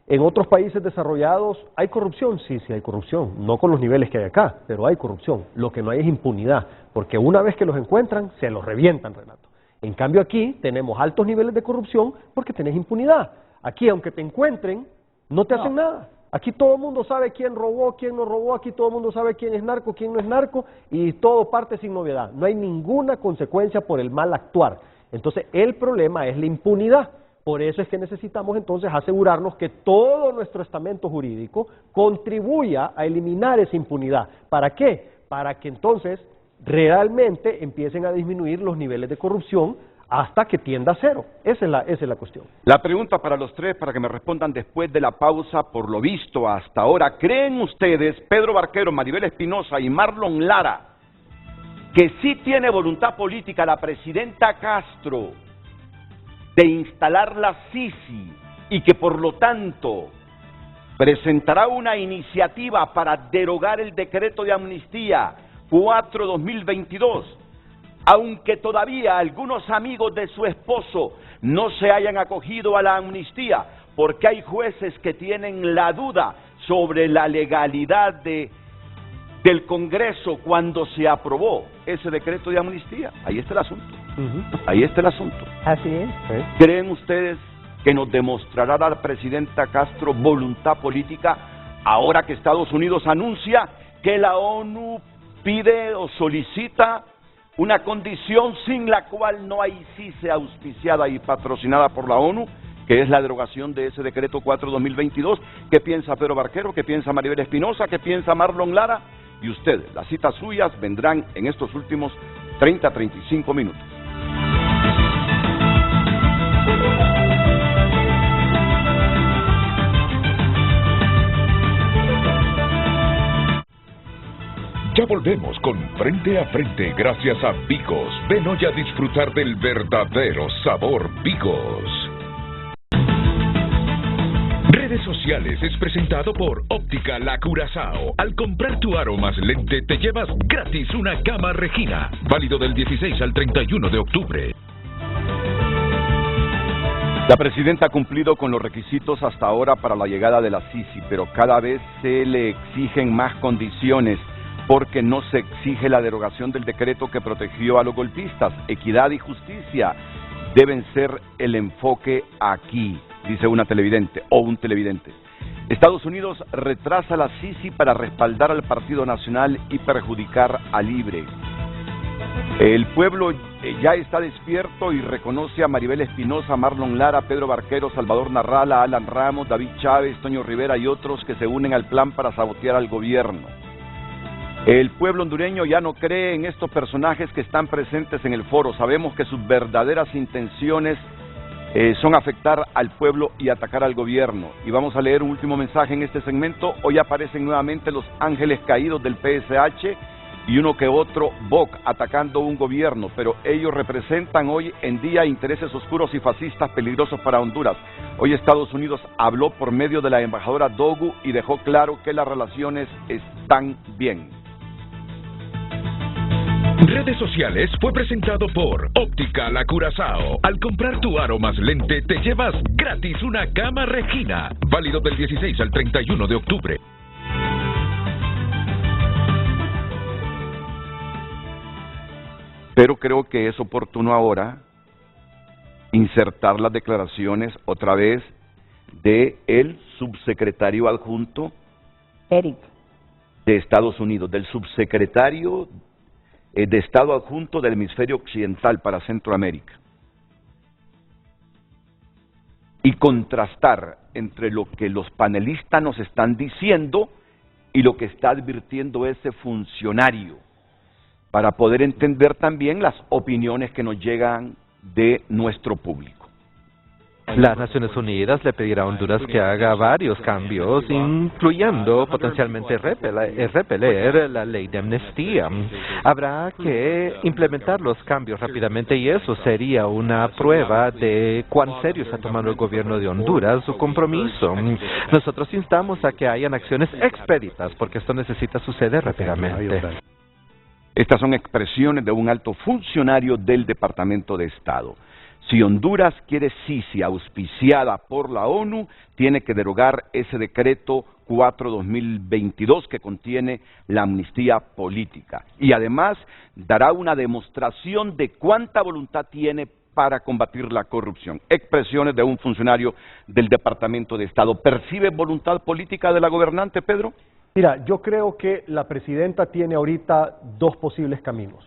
En otros países desarrollados hay corrupción, sí hay corrupción, no con los niveles que hay acá, pero hay corrupción. Lo que no hay es impunidad, porque una vez que los encuentran, se los revientan, Renato. En cambio aquí tenemos altos niveles de corrupción porque tenés impunidad. Aquí, aunque te encuentren, no te hacen nada. Aquí todo el mundo sabe quién robó, quién no robó, aquí todo el mundo sabe quién es narco, quién no es narco, y todo parte sin novedad. No hay ninguna consecuencia por el mal actuar. Entonces, el problema es la impunidad. Por eso es que necesitamos entonces asegurarnos que todo nuestro estamento jurídico contribuya a eliminar esa impunidad. ¿Para qué? Para que entonces realmente empiecen a disminuir los niveles de corrupción hasta que tienda a cero. Esa es la cuestión. La pregunta para los tres, para que me respondan después de la pausa, por lo visto hasta ahora, ¿creen ustedes, Pedro Barquero, Maribel Espinosa y Marlon Lara, que sí tiene voluntad política la presidenta Castro de instalar la Sisi y que por lo tanto presentará una iniciativa para derogar el decreto de amnistía 4/2022, aunque todavía algunos amigos de su esposo no se hayan acogido a la amnistía, porque hay jueces que tienen la duda sobre la legalidad del Congreso cuando se aprobó ese decreto de amnistía? Ahí está el asunto. Ahí está el asunto. Así es. ¿Creen ustedes que nos demostrará la presidenta Castro voluntad política ahora que Estados Unidos anuncia que la ONU pide o solicita una condición sin la cual no hay CICE auspiciada y patrocinada por la ONU, que es la derogación de ese decreto 4/2022? ¿Qué piensa Pedro Barquero? ¿Qué piensa Maribel Espinosa? ¿Qué piensa Marlon Lara? Y ustedes, las citas suyas vendrán en estos últimos 30-35 minutos. Ya volvemos con Frente a Frente gracias a Bigos. Ven hoy a disfrutar del verdadero sabor Bigos. Redes Sociales es presentado por Óptica La Curazao. Al comprar tu aro más lente te llevas gratis una cama Regina. Válido del 16 al 31 de octubre. La presidenta ha cumplido con los requisitos hasta ahora para la llegada de la Sisi, pero cada vez se le exigen más condiciones, porque no se exige la derogación del decreto que protegió a los golpistas. Equidad y justicia deben ser el enfoque aquí, dice una televidente o un televidente. Estados Unidos retrasa la Sisi para respaldar al Partido Nacional y perjudicar a Libre. El pueblo ya está despierto y reconoce a Maribel Espinosa, Marlon Lara, Pedro Barquero, Salvador Narrala, Alan Ramos, David Chávez, Toño Rivera y otros que se unen al plan para sabotear al gobierno. El pueblo hondureño ya no cree en estos personajes que están presentes en el foro. Sabemos que sus verdaderas intenciones son afectar al pueblo y atacar al gobierno. Y vamos a leer un último mensaje en este segmento. Hoy aparecen nuevamente los ángeles caídos del PSH y uno que otro BOC atacando un gobierno, pero ellos representan hoy en día intereses oscuros y fascistas peligrosos para Honduras. Hoy Estados Unidos habló por medio de la embajadora Dogu y dejó claro que las relaciones están bien. Redes Sociales fue presentado por Óptica La Curazao. Al comprar tu aro más lente te llevas gratis una cama Regina. Válido del 16 al 31 de octubre. Pero creo que es oportuno ahora insertar las declaraciones otra vez de el subsecretario adjunto Eric de Estados Unidos, del subsecretario de Estado adjunto del hemisferio occidental para Centroamérica, y contrastar entre lo que los panelistas nos están diciendo y lo que está advirtiendo ese funcionario, para poder entender también las opiniones que nos llegan de nuestro público. Las Naciones Unidas le pedirá a Honduras que haga varios cambios, incluyendo potencialmente repeler la ley de amnistía. Habrá que implementar los cambios rápidamente y eso sería una prueba de cuán serio está tomando el gobierno de Honduras su compromiso. Nosotros instamos a que hayan acciones expeditas porque esto necesita suceder rápidamente. Estas son expresiones de un alto funcionario del Departamento de Estado. Si Honduras quiere Sisi auspiciada por la ONU, tiene que derogar ese decreto 4/2022 que contiene la amnistía política. Y además dará una demostración de cuánta voluntad tiene para combatir la corrupción. Expresiones de un funcionario del Departamento de Estado. ¿Percibe voluntad política de la gobernante, Pedro? Mira, yo creo que la presidenta tiene ahorita dos posibles caminos.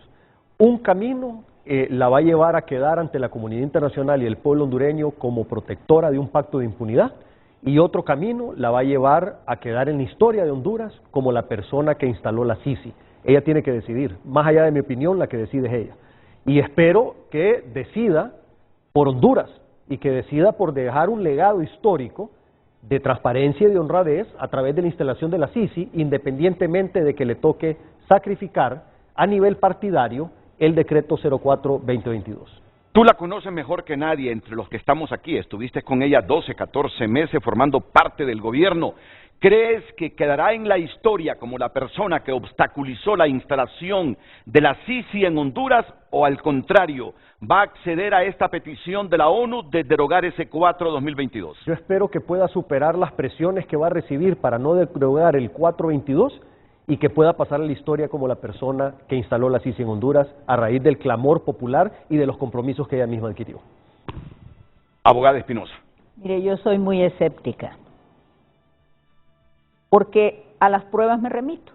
Un camino la va a llevar a quedar ante la comunidad internacional y el pueblo hondureño como protectora de un pacto de impunidad, y otro camino la va a llevar a quedar en la historia de Honduras como la persona que instaló la Sisi. Ella tiene que decidir. Más allá de mi opinión, la que decide es ella. Y espero que decida por Honduras y que decida por dejar un legado histórico de transparencia y de honradez a través de la instalación de la Sisi, independientemente de que le toque sacrificar a nivel partidario el decreto 04-2022. Tú la conoces mejor que nadie entre los que estamos aquí. Estuviste con ella 12, 14 meses formando parte del gobierno. ¿Crees que quedará en la historia como la persona que obstaculizó la instalación de la Sisi en Honduras o al contrario, va a acceder a esta petición de la ONU de derogar ese 4-2022? Yo espero que pueda superar las presiones que va a recibir para no derogar el 4-22 y que pueda pasar a la historia como la persona que instaló la Sisi en Honduras a raíz del clamor popular y de los compromisos que ella misma adquirió. Abogada Espinosa. Mire, yo soy muy escéptica, porque a las pruebas me remito.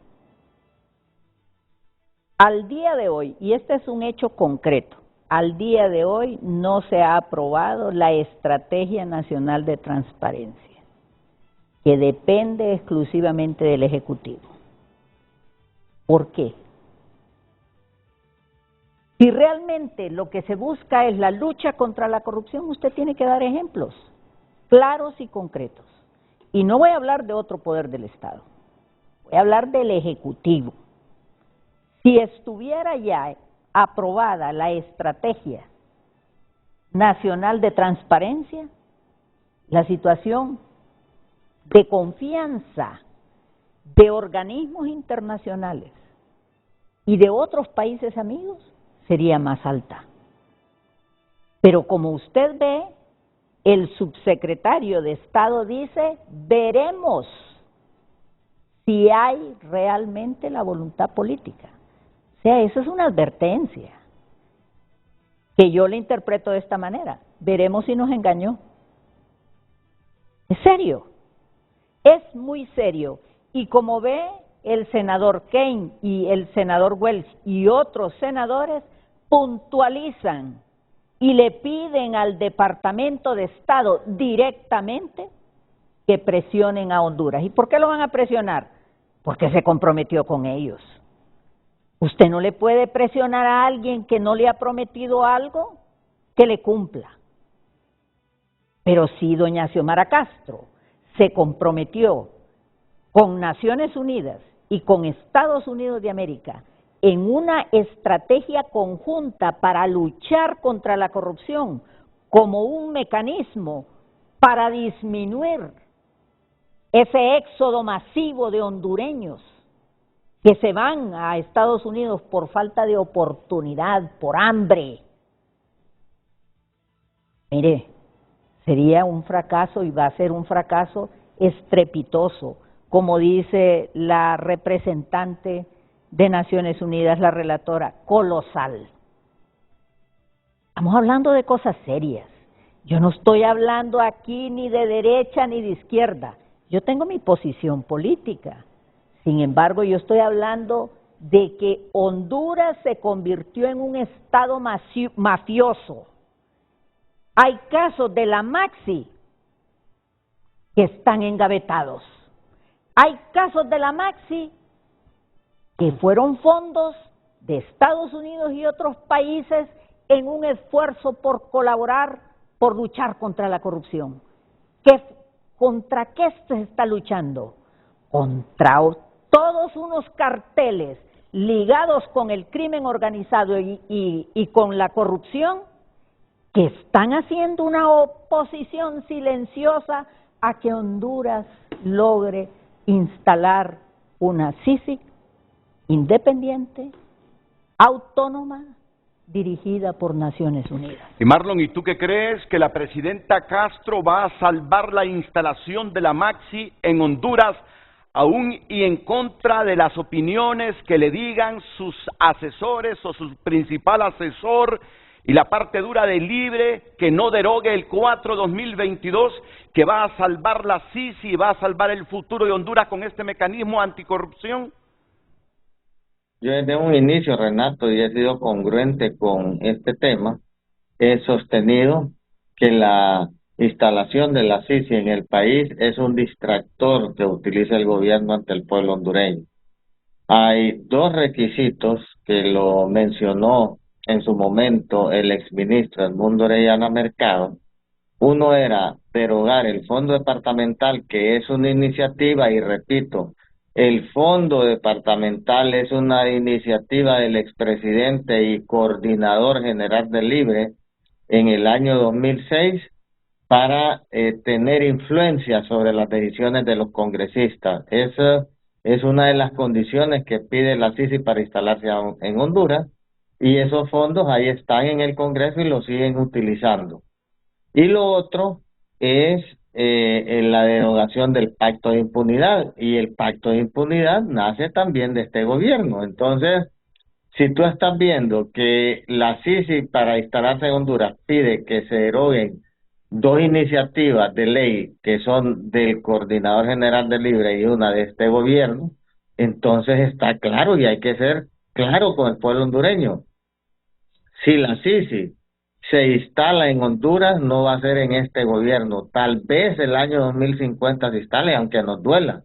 Al día de hoy, y este es un hecho concreto, al día de hoy no se ha aprobado la Estrategia Nacional de Transparencia, que depende exclusivamente del Ejecutivo. ¿Por qué? Si realmente lo que se busca es la lucha contra la corrupción, usted tiene que dar ejemplos claros y concretos. Y no voy a hablar de otro poder del Estado, voy a hablar del Ejecutivo. Si estuviera ya aprobada la Estrategia Nacional de Transparencia, la situación de confianza de organismos internacionales y de otros países amigos sería más alta. Pero como usted ve, el subsecretario de Estado dice, veremos si hay realmente la voluntad política. O sea, eso es una advertencia que yo le interpreto de esta manera. Veremos si nos engañó. Es serio, es muy serio. Y como ve, el senador Kane y el senador Welch y otros senadores puntualizan y le piden al Departamento de Estado directamente que presionen a Honduras. ¿Y por qué lo van a presionar? Porque se comprometió con ellos. Usted no le puede presionar a alguien que no le ha prometido algo que le cumpla. Pero si doña Xiomara Castro se comprometió con Naciones Unidas y con Estados Unidos de América en una estrategia conjunta para luchar contra la corrupción como un mecanismo para disminuir ese éxodo masivo de hondureños que se van a Estados Unidos por falta de oportunidad, por hambre. Mire, sería un fracaso y va a ser un fracaso estrepitoso, como dice la representante de Naciones Unidas, la relatora, colosal. Estamos hablando de cosas serias. Yo no estoy hablando aquí ni de derecha ni de izquierda. Yo tengo mi posición política. Sin embargo, yo estoy hablando de que Honduras se convirtió en un estado mafioso. Hay casos de la Maxi que están engavetados. Hay casos de la Maxi que fueron fondos de Estados Unidos y otros países en un esfuerzo por colaborar, por luchar contra la corrupción. ¿Contra qué se está luchando? Contra todos unos carteles ligados con el crimen organizado y con la corrupción que están haciendo una oposición silenciosa a que Honduras logre instalar una Sisi independiente, autónoma, dirigida por Naciones Unidas. Y Marlon, ¿y tú qué crees? ¿Que la presidenta Castro va a salvar la instalación de la Maxi en Honduras, aún y en contra de las opiniones que le digan sus asesores o su principal asesor y la parte dura de Libre, que no derogue el 4-2022, que va a salvar la Sisi y va a salvar el futuro de Honduras con este mecanismo anticorrupción? Yo desde un inicio, Renato, y he sido congruente con este tema, he sostenido que la instalación de la Sisi en el país es un distractor que utiliza el gobierno ante el pueblo hondureño. hay dos requisitos que lo mencionó en su momento el exministro Edmundo Orellana Mercado. Uno era derogar el fondo departamental, que es una iniciativa, y repito, el fondo departamental es una iniciativa del expresidente y coordinador general del LIBRE en el año 2006 para tener influencia sobre las decisiones de los congresistas. Esa es una de las condiciones que pide la Sisi para instalarse en Honduras, y esos fondos ahí están en el Congreso y los siguen utilizando. Y lo otro es la derogación del pacto de impunidad, y el pacto de impunidad nace también de este gobierno. Entonces, si tú estás viendo que la Sisi para instalarse en Honduras pide que se deroguen dos iniciativas de ley que son del coordinador general del LIBRE y una de este gobierno, entonces está claro, y hay que ser claro con el pueblo hondureño. Si la Sisi se instala en Honduras, no va a ser en este gobierno. Tal vez el año 2050 se instale, aunque nos duela.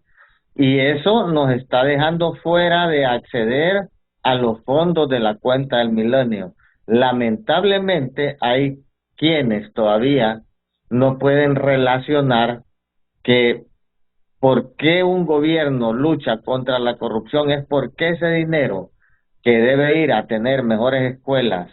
Y eso nos está dejando fuera de acceder a los fondos de la cuenta del milenio. Lamentablemente hay quienes todavía no pueden relacionar que por qué un gobierno lucha contra la corrupción es porque ese dinero que debe ir a tener mejores escuelas,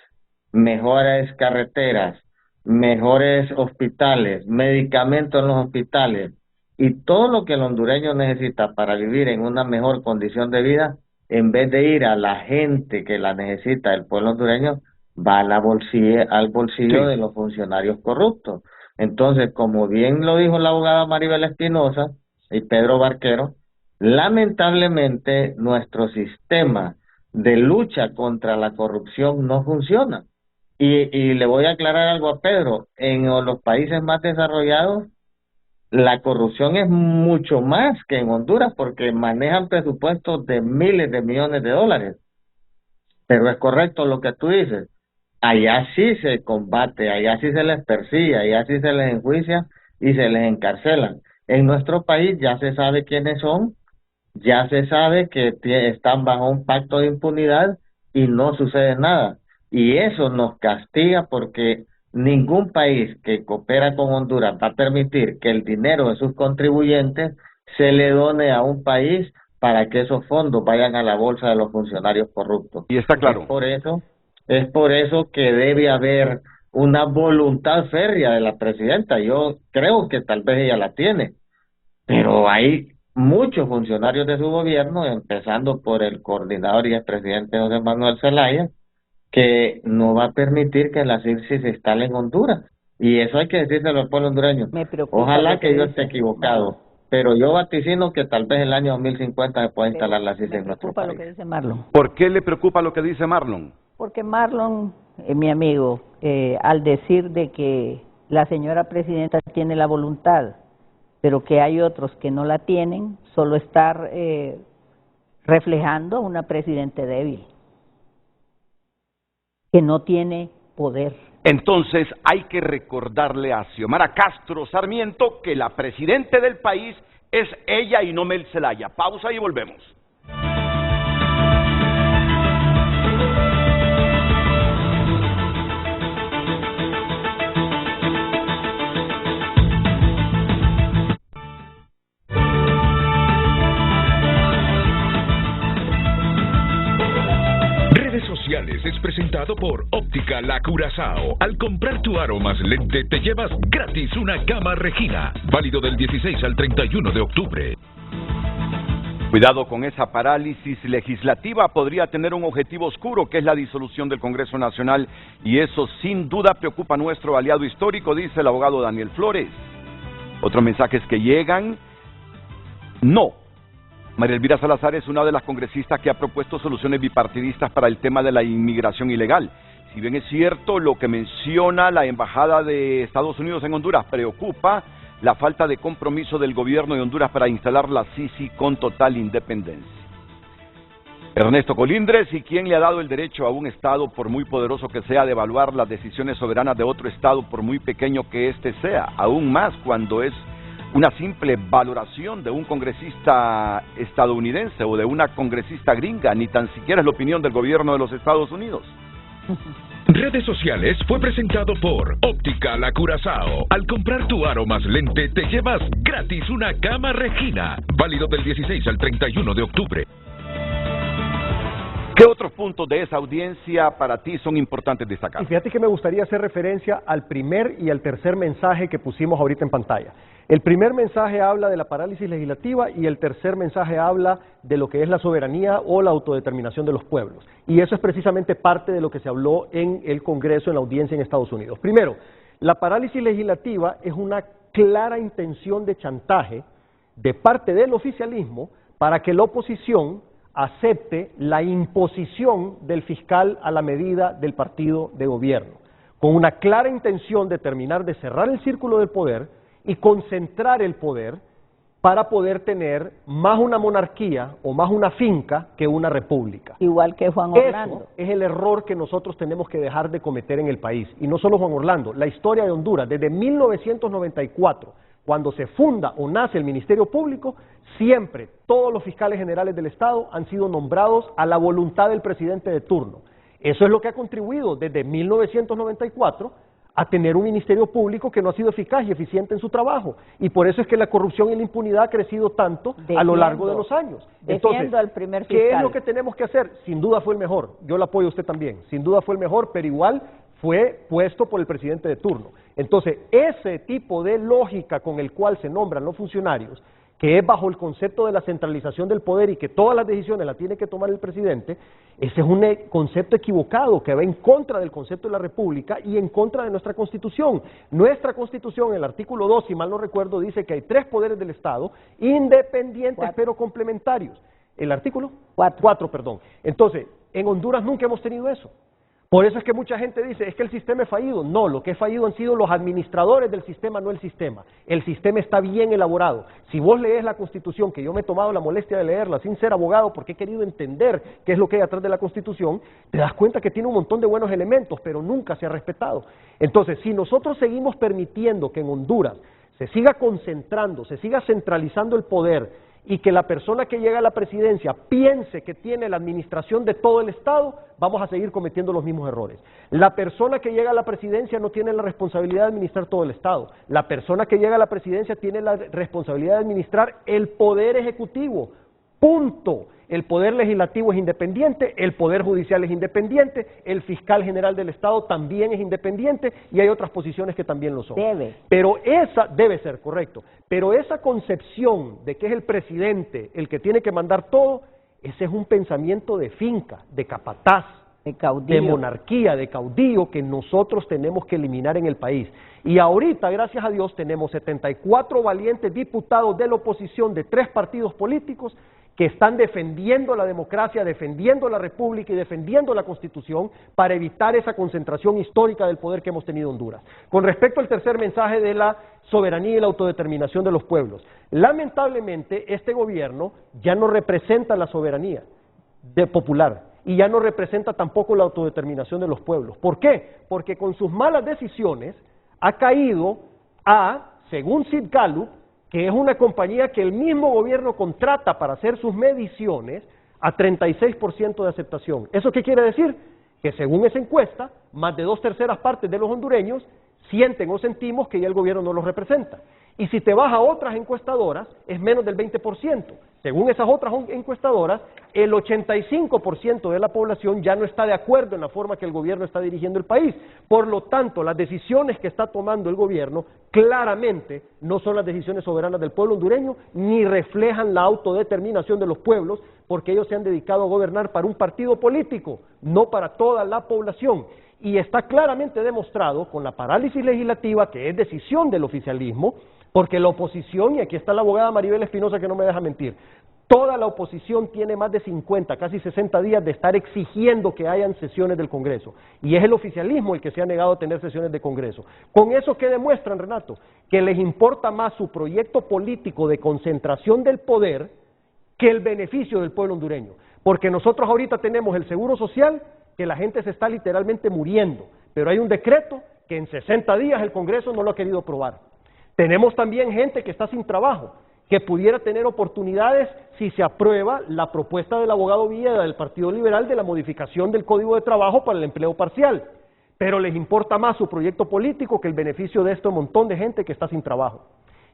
mejores carreteras, mejores hospitales, medicamentos en los hospitales y todo lo que el hondureño necesita para vivir en una mejor condición de vida, en vez de ir a la gente que la necesita, el pueblo hondureño, va a al bolsillo de los funcionarios corruptos. Entonces, como bien lo dijo la abogada Maribel Espinosa y Pedro Barquero, lamentablemente nuestro sistema de lucha contra la corrupción no funciona. Y le voy a aclarar algo a Pedro, en los países más desarrollados la corrupción es mucho más que en Honduras, porque manejan presupuestos de miles de millones de dólares. Pero es correcto lo que tú dices, allá sí se combate, allá sí se les persigue, allá sí se les enjuicia y se les encarcelan. En nuestro país ya se sabe quiénes son, ya se sabe que están bajo un pacto de impunidad y no sucede nada. Y eso nos castiga, porque ningún país que coopera con Honduras va a permitir que el dinero de sus contribuyentes se le done a un país para que esos fondos vayan a la bolsa de los funcionarios corruptos. Y está claro. Es por eso que debe haber una voluntad férrea de la presidenta. Yo creo que tal vez ella la tiene, pero hay muchos funcionarios de su gobierno, empezando por el coordinador y expresidente José Manuel Zelaya, que no va a permitir que la Sisi se instale en Honduras. Y eso hay que decírselo al pueblo hondureño. Ojalá que yo esté equivocado, pero yo vaticino que tal vez el año 2050 se pueda instalar la Sisi en nuestro país. Lo que dice Marlon. ¿Por qué le preocupa lo que dice Marlon? Porque Marlon, mi amigo, al decir de que la señora presidenta tiene la voluntad, pero que hay otros que no la tienen, solo estar reflejando una presidenta débil, que no tiene poder. Entonces hay que recordarle a Xiomara Castro Sarmiento que la presidenta del país es ella y no Mel Zelaya. Pausa y volvemos. Es presentado por Óptica La Curazao. Al comprar tu aro más lente te llevas gratis una gama Regina, válido del 16 al 31 de octubre. Cuidado con esa parálisis legislativa, podría tener un objetivo oscuro, que es la disolución del Congreso Nacional, y eso sin duda preocupa a nuestro aliado histórico, dice el abogado Daniel Flores. Otros mensajes que llegan: no. María Elvira Salazar es una de las congresistas que ha propuesto soluciones bipartidistas para el tema de la inmigración ilegal. Si bien es cierto lo que menciona la Embajada de Estados Unidos en Honduras, preocupa la falta de compromiso del gobierno de Honduras para instalar la Sisi con total independencia. Ernesto Colindres: ¿y quién le ha dado el derecho a un Estado, por muy poderoso que sea, de evaluar las decisiones soberanas de otro Estado, por muy pequeño que éste sea? Aún más cuando es una simple valoración de un congresista estadounidense o de una congresista gringa, ni tan siquiera es la opinión del gobierno de los Estados Unidos. Redes sociales fue presentado por Óptica La Curazao. Al comprar tu aro más lente, te llevas gratis una cama Regina. Válido del 16 al 31 de octubre. ¿Qué otros puntos de esa audiencia para ti son importantes destacar? Y fíjate que me gustaría hacer referencia al primer y al tercer mensaje que pusimos ahorita en pantalla. El primer mensaje habla de la parálisis legislativa y el tercer mensaje habla de lo que es la soberanía o la autodeterminación de los pueblos. Y eso es precisamente parte de lo que se habló en el Congreso, en la audiencia en Estados Unidos. Primero, la parálisis legislativa es una clara intención de chantaje de parte del oficialismo para que la oposición acepte la imposición del fiscal a la medida del partido de gobierno, con una clara intención de terminar de cerrar el círculo del poder y concentrar el poder para poder tener más una monarquía o más una finca que una república. Igual que Juan Orlando. Eso es el error que nosotros tenemos que dejar de cometer en el país. Y no solo Juan Orlando, la historia de Honduras, desde 1994, cuando se funda o nace el Ministerio Público, siempre todos los fiscales generales del Estado han sido nombrados a la voluntad del presidente de turno. Eso es lo que ha contribuido desde 1994 a tener un Ministerio Público que no ha sido eficaz y eficiente en su trabajo. Y por eso es que la corrupción y la impunidad ha crecido tanto a lo largo de los años. Entonces, al primer fiscal. ¿qué es lo que tenemos que hacer? Sin duda fue el mejor. Yo lo apoyo a usted también. Sin duda fue el mejor, pero igual fue puesto por el presidente de turno. Entonces, ese tipo de lógica con el cual se nombran los funcionarios, que es bajo el concepto de la centralización del poder y que todas las decisiones las tiene que tomar el presidente, ese es un concepto equivocado que va en contra del concepto de la República y en contra de nuestra Constitución. Nuestra Constitución, en el artículo 2, si mal no recuerdo, dice que hay 3 poderes del Estado, independientes pero complementarios. ¿El artículo? 4, perdón. Entonces, en Honduras nunca hemos tenido eso. Por eso es que mucha gente dice, es que el sistema es fallido. No, lo que es fallido han sido los administradores del sistema, no el sistema. El sistema está bien elaborado. Si vos lees la Constitución, que yo me he tomado la molestia de leerla sin ser abogado porque he querido entender qué es lo que hay atrás de la Constitución, te das cuenta que tiene un montón de buenos elementos, pero nunca se ha respetado. Entonces, si nosotros seguimos permitiendo que en Honduras se siga concentrando, se siga centralizando el poder, y que la persona que llega a la presidencia piense que tiene la administración de todo el Estado, vamos a seguir cometiendo los mismos errores. La persona que llega a la presidencia no tiene la responsabilidad de administrar todo el Estado. La persona que llega a la presidencia tiene la responsabilidad de administrar el poder ejecutivo. Punto. El poder legislativo es independiente, el poder judicial es independiente, el fiscal general del Estado también es independiente y hay otras posiciones que también lo son. Pero esa debe ser, correcto, pero esa concepción de que es el presidente el que tiene que mandar todo, ese es un pensamiento de finca, de capataz, de monarquía, de caudillo que nosotros tenemos que eliminar en el país. Y ahorita, gracias a Dios, tenemos 74 valientes diputados de la oposición de 3 partidos políticos que están defendiendo la democracia, defendiendo la república y defendiendo la Constitución para evitar esa concentración histórica del poder que hemos tenido en Honduras. Con respecto al tercer mensaje de la soberanía y la autodeterminación de los pueblos, lamentablemente este gobierno ya no representa la soberanía popular y ya no representa tampoco la autodeterminación de los pueblos. ¿Por qué? Porque con sus malas decisiones ha caído a, según Sid Gallup, que es una compañía que el mismo gobierno contrata para hacer sus mediciones, a 36% de aceptación. ¿Eso qué quiere decir? Que según esa encuesta, más de 2/3 partes de los hondureños sienten o sentimos que ya el gobierno no los representa. Y si te vas a otras encuestadoras, es menos del 20%. Según esas otras encuestadoras, el 85% de la población ya no está de acuerdo en la forma que el gobierno está dirigiendo el país. Por lo tanto, las decisiones que está tomando el gobierno claramente no son las decisiones soberanas del pueblo hondureño, ni reflejan la autodeterminación de los pueblos, porque ellos se han dedicado a gobernar para un partido político, no para toda la población. Y está claramente demostrado con la parálisis legislativa, que es decisión del oficialismo, porque la oposición, y aquí está la abogada Maribel Espinosa que no me deja mentir, toda la oposición tiene más de 50, casi 60 días de estar exigiendo que hayan sesiones del Congreso. Y es el oficialismo el que se ha negado a tener sesiones de Congreso. ¿Con eso qué demuestran, Renato? Que les importa más su proyecto político de concentración del poder que el beneficio del pueblo hondureño. Porque nosotros ahorita tenemos el seguro social, que la gente se está literalmente muriendo, pero hay un decreto que en 60 días el Congreso no lo ha querido aprobar. Tenemos también gente que está sin trabajo, que pudiera tener oportunidades si se aprueba la propuesta del abogado Villeda del Partido Liberal de la modificación del Código de Trabajo para el empleo parcial. Pero les importa más su proyecto político que el beneficio de este montón de gente que está sin trabajo.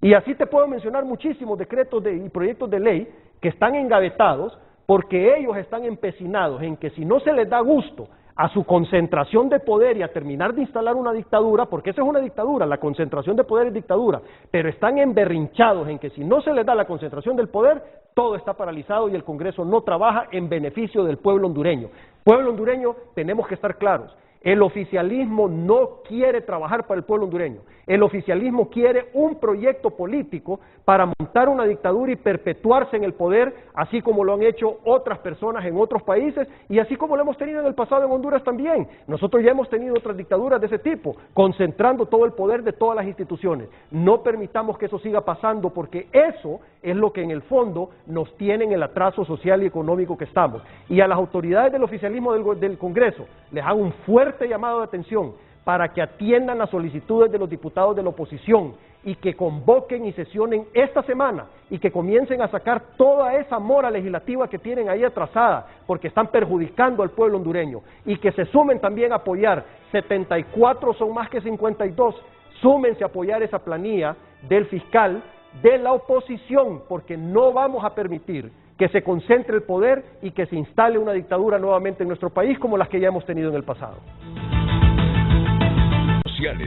Y así te puedo mencionar muchísimos decretos y proyectos de ley que están engavetados porque ellos están empecinados en que si no se les da gusto a su concentración de poder y a terminar de instalar una dictadura, porque esa es una dictadura, la concentración de poder es dictadura, pero están emberrinchados en que si no se les da la concentración del poder, todo está paralizado y el Congreso no trabaja en beneficio del pueblo hondureño. Pueblo hondureño, tenemos que estar claros. El oficialismo no quiere trabajar para el pueblo hondureño. El oficialismo quiere un proyecto político para montar una dictadura y perpetuarse en el poder, así como lo han hecho otras personas en otros países y así como lo hemos tenido en el pasado en Honduras también. Nosotros ya hemos tenido otras dictaduras de ese tipo, concentrando todo el poder de todas las instituciones. No permitamos que eso siga pasando porque eso es lo que en el fondo nos tiene en el atraso social y económico que estamos. Y a las autoridades del oficialismo del Congreso les hago un fuerte llamado de atención para que atiendan las solicitudes de los diputados de la oposición y que convoquen y sesionen esta semana y que comiencen a sacar toda esa mora legislativa que tienen ahí atrasada porque están perjudicando al pueblo hondureño y que se sumen también a apoyar, 74 son más que 52, súmense a apoyar esa planilla del fiscal de la oposición porque no vamos a permitir que se concentre el poder y que se instale una dictadura nuevamente en nuestro país como las que ya hemos tenido en el pasado.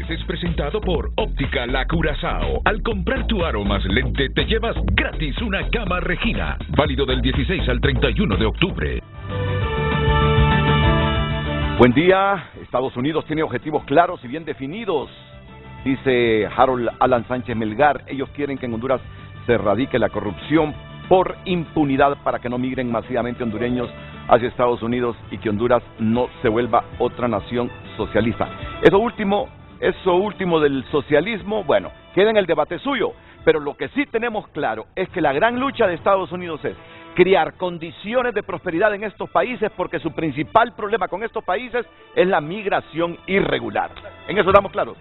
Es presentado por Óptica La Curazao. Al comprar tu aro más lente te llevas gratis una cama Regina. Válido del 16 al 31 de octubre. Buen día. Estados Unidos tiene objetivos claros y bien definidos. Dice Harold Alan Sánchez Melgar. Ellos quieren que en Honduras se erradique la corrupción por impunidad para que no migren masivamente hondureños hacia Estados Unidos y que Honduras no se vuelva otra nación socialista. Eso último del socialismo, bueno, queda en el debate suyo, pero lo que sí tenemos claro es que la gran lucha de Estados Unidos es crear condiciones de prosperidad en estos países porque su principal problema con estos países es la migración irregular. En eso estamos claros.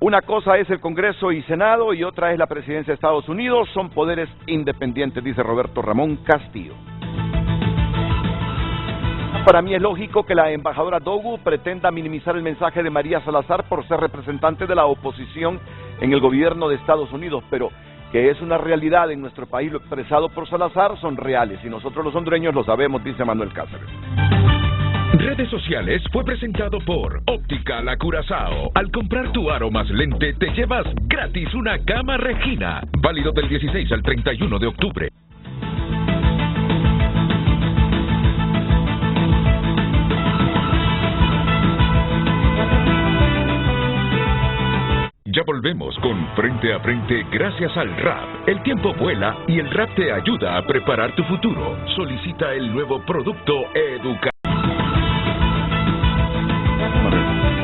Una cosa es el Congreso y Senado y otra es la presidencia de Estados Unidos, son poderes independientes, dice Roberto Ramón Castillo. Para mí es lógico que la embajadora Dogu pretenda minimizar el mensaje de María Salazar por ser representante de la oposición en el gobierno de Estados Unidos, pero que es una realidad en nuestro país, lo expresado por Salazar son reales y nosotros los hondureños lo sabemos, dice Manuel Cáceres. Redes sociales fue presentado por Óptica La Curazao. Al comprar tu aro más lente te llevas gratis una cama Regina. Válido del 16 al 31 de octubre. Ya volvemos con Frente a Frente gracias al RAP. El tiempo vuela y el RAP te ayuda a preparar tu futuro. Solicita el nuevo producto Educa.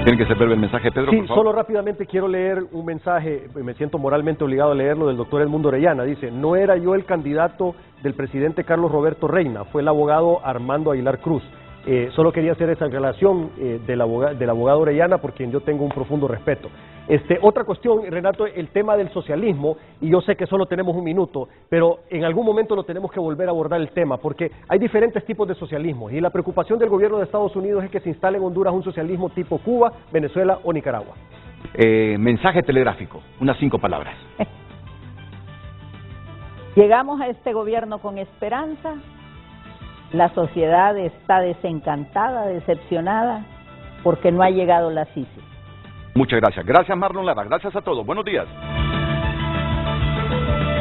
¿Tiene que ser breve el mensaje, Pedro? Sí, por favor. solo rápidamente quiero leer un mensaje, me siento moralmente obligado a leerlo, del doctor Edmundo Orellana. Dice, no era yo el candidato del presidente Carlos Roberto Reina, fue el abogado Armando Aguilar Cruz. Solo quería hacer esa relación del abogado Orellana, por quien yo tengo un profundo respeto. Otra cuestión, Renato, el tema del socialismo, y yo sé que solo tenemos un minuto, pero en algún momento lo tenemos que volver a abordar el tema, porque hay diferentes tipos de socialismo, y la preocupación del gobierno de Estados Unidos es que se instale en Honduras un socialismo tipo Cuba, Venezuela o Nicaragua. Mensaje telegráfico, unas 5 palabras. Llegamos a este gobierno con esperanza. La sociedad está desencantada, decepcionada, porque no ha llegado la CICI. Muchas gracias. Gracias, Marlon Lara. Gracias a todos. Buenos días.